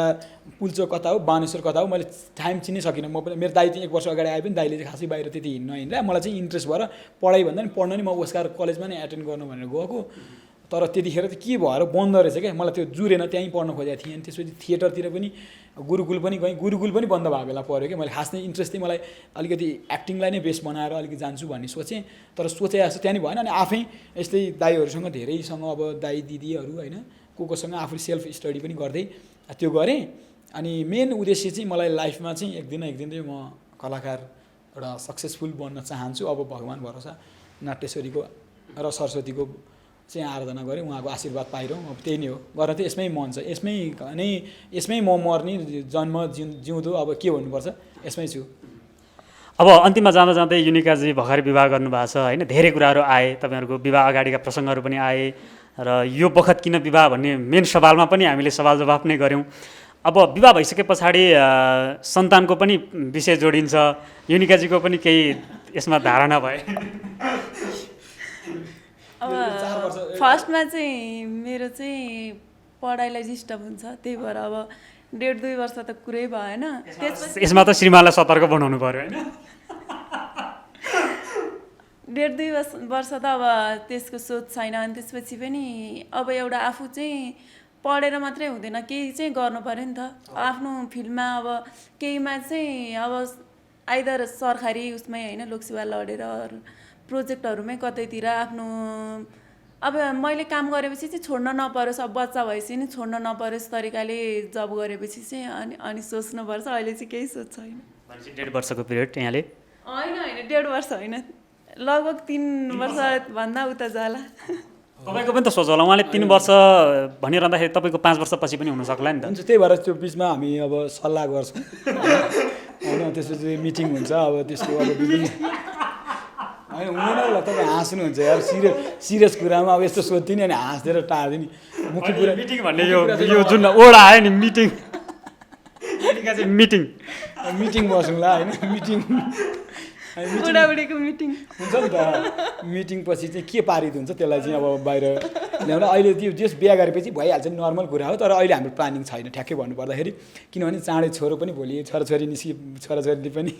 पुल्चोक कता हो, बानेश्वर कता हो, मैले टाइम चिन्नै सकिनँ। म पनि मेरो दाइ चाहिँ 1 वर्ष अगाडि आए पनि दाइले चाहिँ खासै बाहिर त्यति हिँड्न मलाई चाहिँ इन्ट्रेस्ट भएर पढाइभन्दा नि पढ्न नि म ओस्कार कलेजमा नै एटेन्ड गर्नु भनेर गएको। तर त्यतिखेर त के भएर बन्द रहेछ क्या, मलाई त्यो जुरेन, त्यहीँ पढ्न खोजेको थिएँ। अनि त्यसपछि थिएटरतिर पनि गुरुकुल पनि गएँ, गुरुकुल पनि बन्द भएको बेला पऱ्यो क्या। मैले खास नै इन्ट्रेस्ट चाहिँ मलाई अलिकति एक्टिङलाई नै बेस बनाएर अलिकति जान्छु भन्ने सोचेँ, तर सोचे जस्तो त्यहाँ नि भएन। अनि आफै यस्तै दाइहरूसँग धेरैसँग अब दाइ दिदीहरू होइन कोसँग आफूले सेल्फ स्टडी पनि गर्दै त्यो गरेँ। अनि मेन उद्देश्य चाहिँ मलाई लाइफमा चाहिँ एक दिन चाहिँ म कलाकार एउटा सक्सेसफुल बन्न चाहन्छु। अब भगवान् भरोसा नाट्यश्वरीको र सरस्वतीको चाहिँ आराधना गरेँ, उहाँको आशीर्वाद पाइरहँ। अब त्यही नै हो, गर्न त यसमै मन छ, यसमै म मर्ने, जन्म जिउँदो अब के भन्नुपर्छ, यसमै छु। अब अन्तिममा जाँदा जाँदै युनिकाजी भर्खरै विवाह गर्नुभएको छ होइन, धेरै कुराहरू आए, तपाईँहरूको विवाह अगाडिका प्रसङ्गहरू पनि आए र यो बखत किन विवाह भन्ने मेन सवालमा पनि हामीले सवाल जवाफ नै गऱ्यौँ। अब विवाह भइसके पछाडि सन्तानको पनि विषय जोडिन्छ, युनिकाजीको पनि केही यसमा धारणा भए? अब फर्स्टमा चाहिँ मेरो चाहिँ पढाइलाई डिस्टर्ब हुन्छ, त्यही भएर अब 1.5-2 वर्ष त कुरै भएन। यसमा त श्रीमानलाई सतर्क बनाउनु पऱ्यो होइन। 1.5-2 वर्ष त अब त्यसको सोच छैन। अनि त्यसपछि पनि अब एउटा आफू चाहिँ पढेर मात्रै हुँदैन, केही चाहिँ गर्नु पऱ्यो नि त आफ्नो फिल्डमा। अब केहीमा चाहिँ अब आइदर सरकारी उसमै होइन लोकसेवा लडेर प्रोजेक्टहरूमै कतैतिर आफ्नो अब मैले काम गरेपछि चाहिँ छोड्न नपरोस्, अब बच्चा भएपछि नि छोड्न नपरोस् तरिकाले जब गरेपछि चाहिँ अनि सोच्नुपर्छ। अहिले चाहिँ केही सोच छैन। 1.5 वर्षको पिरियड यहाँले? होइन 1.5 वर्ष होइन, लगभग 3 वर्षभन्दा उता जाला। तपाईँको पनि त सोच होला, उहाँले 3 वर्ष भनिरहँदाखेरि तपाईँको 5 वर्षपछि पनि हुनसक्ला नि त। हुन्छ, त्यही भएर त्यो बिचमा हामी अब सल्लाह गर्छौँ होइन। त्यसपछि मिटिङ हुन्छ, अब त्यसको अब होइन हुँदैन ल। तपाईँ हाँस्नुहुन्छ यार, सिरियस कुरामा अब यस्तो सोध्थेँ नि अनि हाँसिदिएर टार्दिने मुख्य कुरा। मिटिङ भन्ने यो जुन ओडा आयो नि मिटिङ बसौँला होइन। मिटिङ बुढाबुढीको मिटिङ हुन्छ नि त। मिटिङ पछि चाहिँ के पारित हुन्छ त्यसलाई चाहिँ अब बाहिर ल्याउन अहिले त्यो जस बिहा गरेपछि भइहाल्छ, नर्मल कुरा हो। तर अहिले हाम्रो प्लानिङ छैन ठ्याक्कै भन्नुपर्दाखेरि, किनभने चाँडै छोरो पनि भोलि छोराछोरीले पनि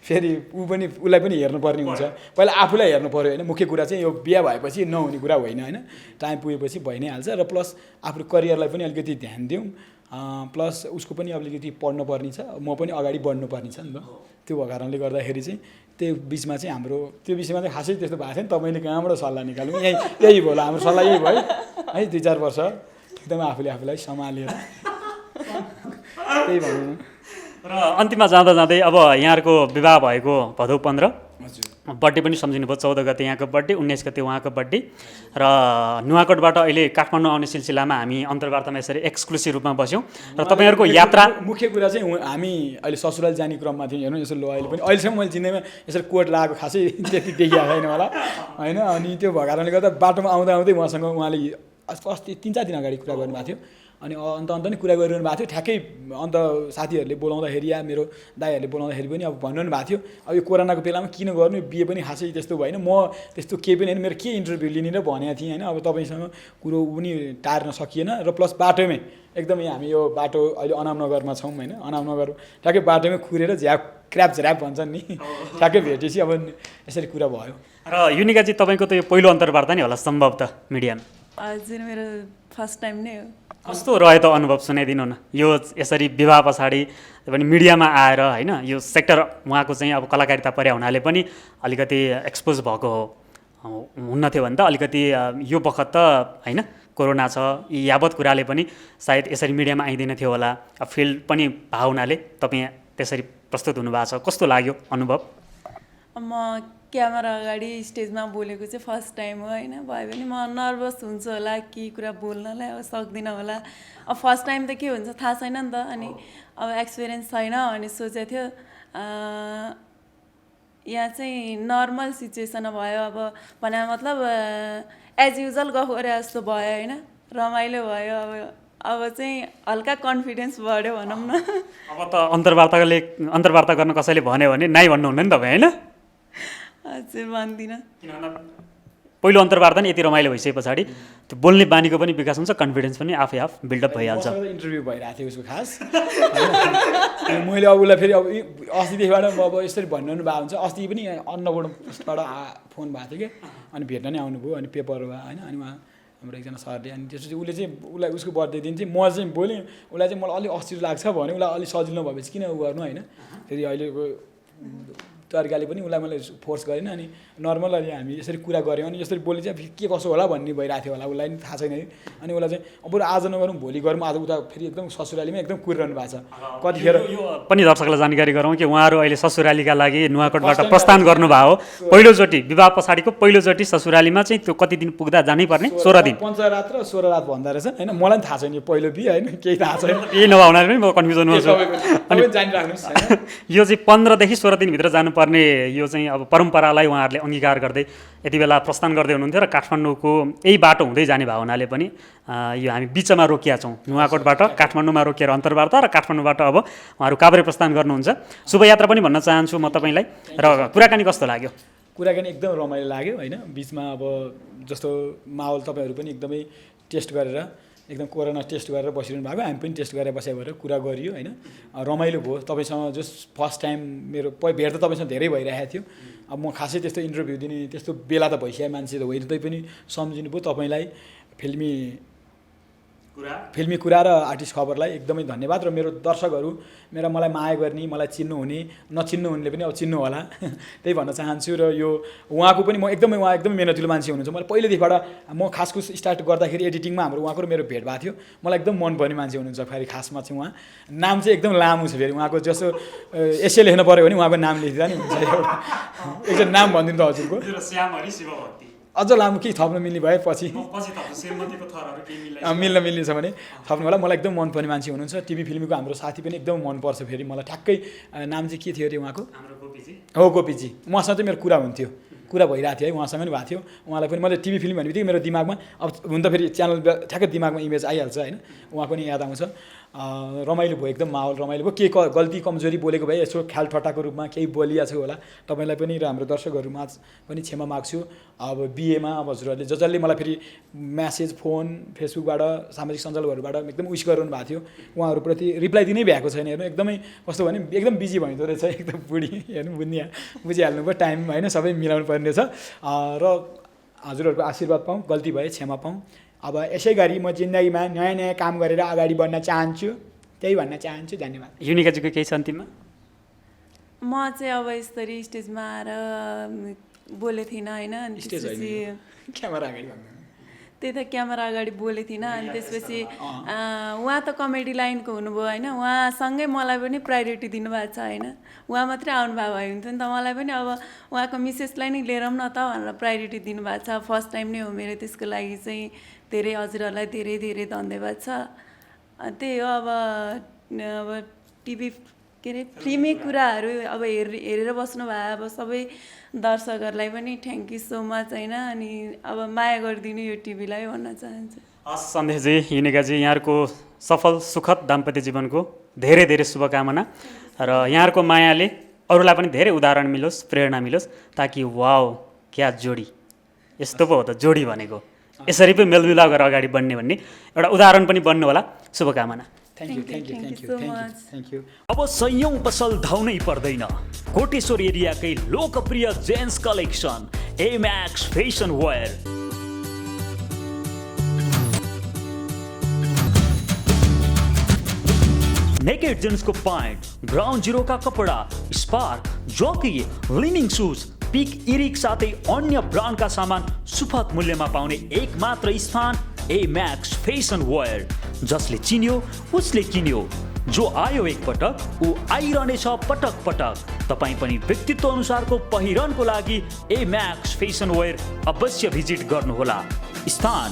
फेरि उसलाई पनि हेर्नुपर्ने हुन्छ। पहिला आफूलाई हेर्नु पऱ्यो होइन। मुख्य कुरा चाहिँ यो बिहा भएपछि नहुने कुरा होइन होइन, टाइम पुगेपछि भइ नै हाल्छ। र प्लस आफ्नो करियरलाई पनि अलिकति ध्यान दिउँ, प्लस उसको पनि अलिकति पढ्नुपर्ने छ, म पनि अगाडि बढ्नुपर्ने छ नि त। त्यो भएको कारणले गर्दाखेरि चाहिँ त्यो बिचमा चाहिँ हाम्रो त्यो विषयमा चाहिँ खासै त्यस्तो भएको छैन। तपाईँले कहाँबाट सल्लाह निकाल्नु, यही भयो हाम्रो सल्लाह, यही भयो है। 2-4 वर्ष एकदमै आफूलाई सम्हालेर त्यही भनौँ। र अन्तिममा जाँदा जाँदै अब यहाँहरूको विवाह भएको भदौ 15 हजुर बर्थडे पनि सम्झिनुभयो 14 गते यहाँको बर्थडे 19 गते उहाँको बर्थडे र नुवाकोटबाट अहिले काठमाडौँ आउने सिलसिलामा हामी अन्तर्वार्तामा यसरी एक्सक्लुसिभ रूपमा बस्यौँ र तपाईँहरूको यात्रा मुख्य कुरा चाहिँ हामी अहिले ससुराल जाने क्रममा थियौँ हेर्नु यसो लो अहिले पनि अहिलेसम्म मैले जिन्दगीमा यसरी कोट लगाएको खासै त्यति देखिएको छैन होला होइन अनि त्यो भएको कारणले गर्दा बाटोमा आउँदा आउँदै उहाँसँग उहाँले अस्ति 3-4 दिन अगाडि कुरा गर्नुभएको थियो अनि अन्त नै कुरा गरिरहनु भएको थियो ठ्याक्कै अन्त साथीहरूले बोलाउँदाखेरि या मेरो दाइहरूले बोलाउँदाखेरि पनि अब भनिरहनु भएको थियो अब यो कोरोनाको बेलामा किन गर्नु बिहे पनि खासै त्यस्तो भएन म त्यस्तो केही पनि होइन मेरो के इन्टरभ्यू लिने र भनेको थिएँ होइन अब तपाईँसँग कुरो पनि टार्न सकिएन र प्लस बाटोमै एकदमै हामी यो बाटो अहिले अनामनगरमा छौँ होइन अनामनगर ठ्याक्कै बाटोमै खुरेर क्र्याप झ्याप भन्छन् नि ठ्याक्कै भेटेपछि अब यसरी कुरा भयो र युनिकाजी तपाईँको त यो पहिलो अन्तर्वार्ता नै होला सम्भव त मिडियामा हजुर मेरो फर्स्ट टाइम नै हो कस्तो रह्यो त अनुभव सुनाइदिनु न यो यसरी विवाह पछाडि पनि मिडियामा आएर होइन यो सेक्टर उहाँको चाहिँ अब कलाकारिता पर्या हुनाले पनि अलिकति एक्सपोज भएको हुन्न थियो भने त अलिकति यो बखत त होइन कोरोना छ यी यावत कुराले पनि सायद यसरी मिडियामा आइदिन थियो होला फिल्ड पनि भएको हुनाले तपाईँ त्यसरी प्रस्तुत हुनुभएको छ कस्तो लाग्यो अनुभव म क्यामेरा अगाडि स्टेजमा बोलेको चाहिँ फर्स्ट टाइम हो होइन भयो भने म नर्भस हुन्छु होला के कुरा बोल्नलाई अब सक्दिनँ होला अब फर्स्ट टाइम त के हुन्छ थाहा छैन नि त अनि अब एक्सपिरियन्स छैन भने सोचेको थियो यहाँ चाहिँ नर्मल सिचुएसन भयो अब भने मतलब एज युजल गफ गरे जस्तो भयो होइन रमाइलो भयो अब चाहिँ हल्का कन्फिडेन्स बढ्यो भनौँ न अब त अन्तर्वार्ता गर्न कसैले भन्यो भने नाइ भन्नुहुन्न नि तपाईँ होइन हजुर भन्दिनँ पहिलो अन्तर्वार्ता नि यति रमाइलो भइसके पछाडि त्यो बोल्ने बानीको पनि विकास हुन्छ कन्फिडेन्स पनि आफै आफ बिल्डअप भइहाल्छ इन्टरभ्यू भइरहेको थियो उसको खास मैले अब उसलाई फेरि अब अस्तिदेखिबाट अब यसरी भन्नु भएको हुन्छ अस्ति पनि अन्नपूर्णबाट फोन भएको थियो कि अनि भेट्न नै आउनुभयो अनि पेपर भयो होइन अनि उहाँ हाम्रो एकजना सरले अनि त्यसपछि उसले चाहिँ उसलाई उसको बर्थडे दिन चाहिँ म चाहिँ बोलेँ उसलाई चाहिँ मलाई अलिक अस्थिर लाग्छ भने उसलाई अलिक सजिलो नभएपछि किन उ गर्नु होइन फेरि अहिलेको तरिकाले पनि उसलाई मैले फोर्स गरेन अनि नर्मल अहिले हामी यसरी कुरा गऱ्यौँ अनि यसरी बोली चाहिँ के कसो होला भन्ने भइरहेको थियो होला उसलाई पनि थाहा छैन अनि उसलाई चाहिँ अब आज नगरौँ भोलि गरौँ आज उता फेरि एकदम ससुरालीमा एकदम कुरिरहनु भएको छ कतिखेर यो पनि दर्शकलाई जानकारी गरौँ कि उहाँहरू अहिले ससुरालीका लागि नुवाकोटबाट प्रस्थान गर्नुभयो पहिलोचोटि विवाह पछाडिको पहिलोचोटि ससुरालीमा चाहिँ त्यो कति दिन पुग्दा जानै पर्ने 16 दिन 15 रात र 16 रात भन्दा रहेछ होइन मलाई पनि थाहा छैन यो पहिलो बिहे होइन केही थाहा छैन यही नभए पनि म कन्फ्युजन हुन्छु अनि जानिराख्नुहोस् यो चाहिँ 15 देखि 16 दिनभित्र जानुपर्ने यो चाहिँ अब परम्परालाई उहाँहरूले अङ्गीकार गर्दै यति बेला प्रस्थान गर्दै हुनुहुन्थ्यो र काठमाडौँको यही बाटो हुँदै जाने भएको हुनाले पनि यो हामी बिचमा रोकिया छौँ नुवाकोटबाट काठमाडौँमा रोकिएर अन्तर्वार्ता र काठमाडौँबाट अब उहाँहरू काभ्रे प्रस्थान गर्नुहुन्छ शुभयात्रा पनि भन्न चाहन्छु म तपाईँलाई र कुराकानी कस्तो लाग्यो कुराकानी एकदम रमाइलो लाग्यो होइन बिचमा अब जस्तो माहौल तपाईँहरू पनि एकदमै टेस्ट गरेर एकदम कोरोना टेस्ट गरेर बसिरहनु भएको हामी पनि टेस्ट गरेर बसेर भएर कुरा गरियो होइन रमाइलो भयो तपाईँसँग जस्ट फर्स्ट टाइम मेरो भेट त तपाईँसँग धेरै भइरहेको थियो अब म खासै त्यस्तो इन्टरभ्यू दिने त्यस्तो बेला त भइसक्यो मान्छे त होइन पनि सम्झिनु भयो तपाईँलाई फिल्मी कुरा र आर्टिस्ट खबरलाई एकदमै धन्यवाद र मेरो दर्शकहरू मलाई माया गर्ने मलाई चिन्नुहुने नचिन्नुहुनेले पनि अब चिन्नु होला त्यही भन्न चाहन्छु र यो उहाँको पनि उहाँ एकदमै मेहनतिलो मान्छे हुनुहुन्छ मैले पहिलेदेखिबाट म खासको स्टार्ट गर्दाखेरि एडिटिङमा हाम्रो उहाँको र मेरो भेट भएको थियो मलाई एकदम मनपर्ने मान्छे हुनुहुन्छ फेरि खासमा चाहिँ उहाँ नाम चाहिँ एकदम लामो छ फेरि उहाँको जस्तो एसे लेख्नु पऱ्यो भने उहाँको नाम लेखिदिँदा नि हुन्छ एकजना नाम भनिदिनु त हजुरको अझ लामो केही थप्न मिल्ने भए पछि मिल्ने छ भने थप्नु होला मलाई एकदम मनपर्ने मान्छे हुनुहुन्छ टिभी फिल्मीको हाम्रो साथी पनि एकदम मनपर्छ फेरि मलाई ठ्याक्कै नाम चाहिँ के थियो अरे उहाँको हो गोपीजी उहाँसँग चाहिँ मेरो कुरा हुन्थ्यो कुरा भइरहेको थियो है उहाँसँग पनि भएको थियो उहाँलाई पनि मैले टिभी फिल्म भन्ने बित्तिकै मेरो दिमागमा अब हुन त फेरि च्यानल ठ्याक्कै दिमागमा इमेज आइहाल्छ होइन उहाँको नि याद आउँछ रमाइलो भयो एकदम माहौल रमाइलो भयो के गल्ती कमजोरी बोलेको भए यसो ख्याल ठट्टाको रूपमा केही बोलिया छ होला तपाईँलाई पनि र हाम्रो दर्शकहरूमा पनि क्षमा माग्छु अब बिहेमा अब हजुरहरूले जसले मलाई फेरि म्यासेज फोन फेसबुकबाट सामाजिक सञ्जालहरूबाट एकदम विस गरिरहनु भएको थियो उहाँहरूप्रति रिप्लाई दिनै भएको छैन हेर्नु एकदमै कस्तो भने एकदम बिजी भइँदो रहेछ एकदम बुढी हेर्नु बुझिहाल्नु भयो टाइम होइन सबै मिलाउनु पर्ने छ र हजुरहरूको आशीर्वाद पाऊँ गल्ती भए क्षमा पाऊँ अब यसै गरी म जिन्दगीमा नयाँ नयाँ काम गरेर अगाडि बढ्न चाहन्छु त्यही भन्न चाहन्छु धन्यवाद युनिकाजीको केही छ अन्तिममा म चाहिँ अब यसरी स्टेजमा आएर बोलेको थिइनँ होइन क्यामेरा अगाडि त्यही त क्यामेरा अगाडि बोलेको थिइनँ। अनि त्यसपछि उहाँ त कमेडी लाइनको हुनुभयो होइन, उहाँसँगै मलाई पनि प्रायोरिटी दिनुभएको छ होइन। उहाँ मात्रै आउनुभएको भए हुन्थ्यो नि त, मलाई पनि अब उहाँको मिसेसलाई नै लिएर न त भनेर प्रायोरिटी दिनुभएको छ। फर्स्ट टाइम नै हो मेरो, त्यसको लागि चाहिँ धेरै हजुरहरूलाई धेरै धेरै धन्यवाद छ। त्यही हो अब टिभी के अरे फिल्मी कुराहरू अब हेरेर बस्नुभयो अब सबै दर्शकहरूलाई पनि थ्याङ्क यू सो मच होइन। अनि अब माया गरिदिनु यो टिभीलाई भन्न चाहन्छु। हस् सन्देशजी, युनिकाजी, यहाँहरूको सफल सुखद दाम्पत्य जीवनको धेरै धेरै शुभकामना र यहाँहरूको मायाले अरूलाई पनि धेरै उदाहरण मिलोस्, प्रेरणा मिलोस्, ताकि वाउ क्या जोडी, यस्तो पो हो त जोडी भनेको, यसरी पो मेलमिलाप गरेर अगाडि बढ्ने भन्ने एउटा उदाहरण पनि बन्नु होला। शुभकामना। Thank you. अब सयौं पसल धाउनै पर्दैन। कोटेश्वर एरियाकै लोकप्रिय jeans collection Emax fashion wear. Naked jeans को पैंट, ग्राउन्ड जीरो का कपड़ा, Spark, Jockey, Li Ning shoes, Peak इरिक साथै अन्य ब्रान्डका सामान सुपथ मूल्यमा पाउने एकमात्र स्थान एमैक्स फैशन वेयर। जसले चिन्यो उसले किन्यो, जो आयो एक पटक ऊ आइरहनेछ पटक पटक। तपाईँ पनि व्यक्तित्व अनुसारको पहिरनको लागि एमैक्स फैशन वेयर अवश्य भिजिट गर्नुहोला। स्थान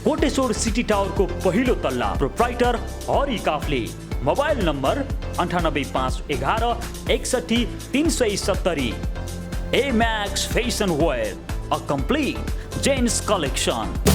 कोटेश्वर सिटी टावरको पहिलो तल्ला। Proprietor Hari Kafle. Mobile number 98511 61 370। Emax fashion wear, a complete jeans collection.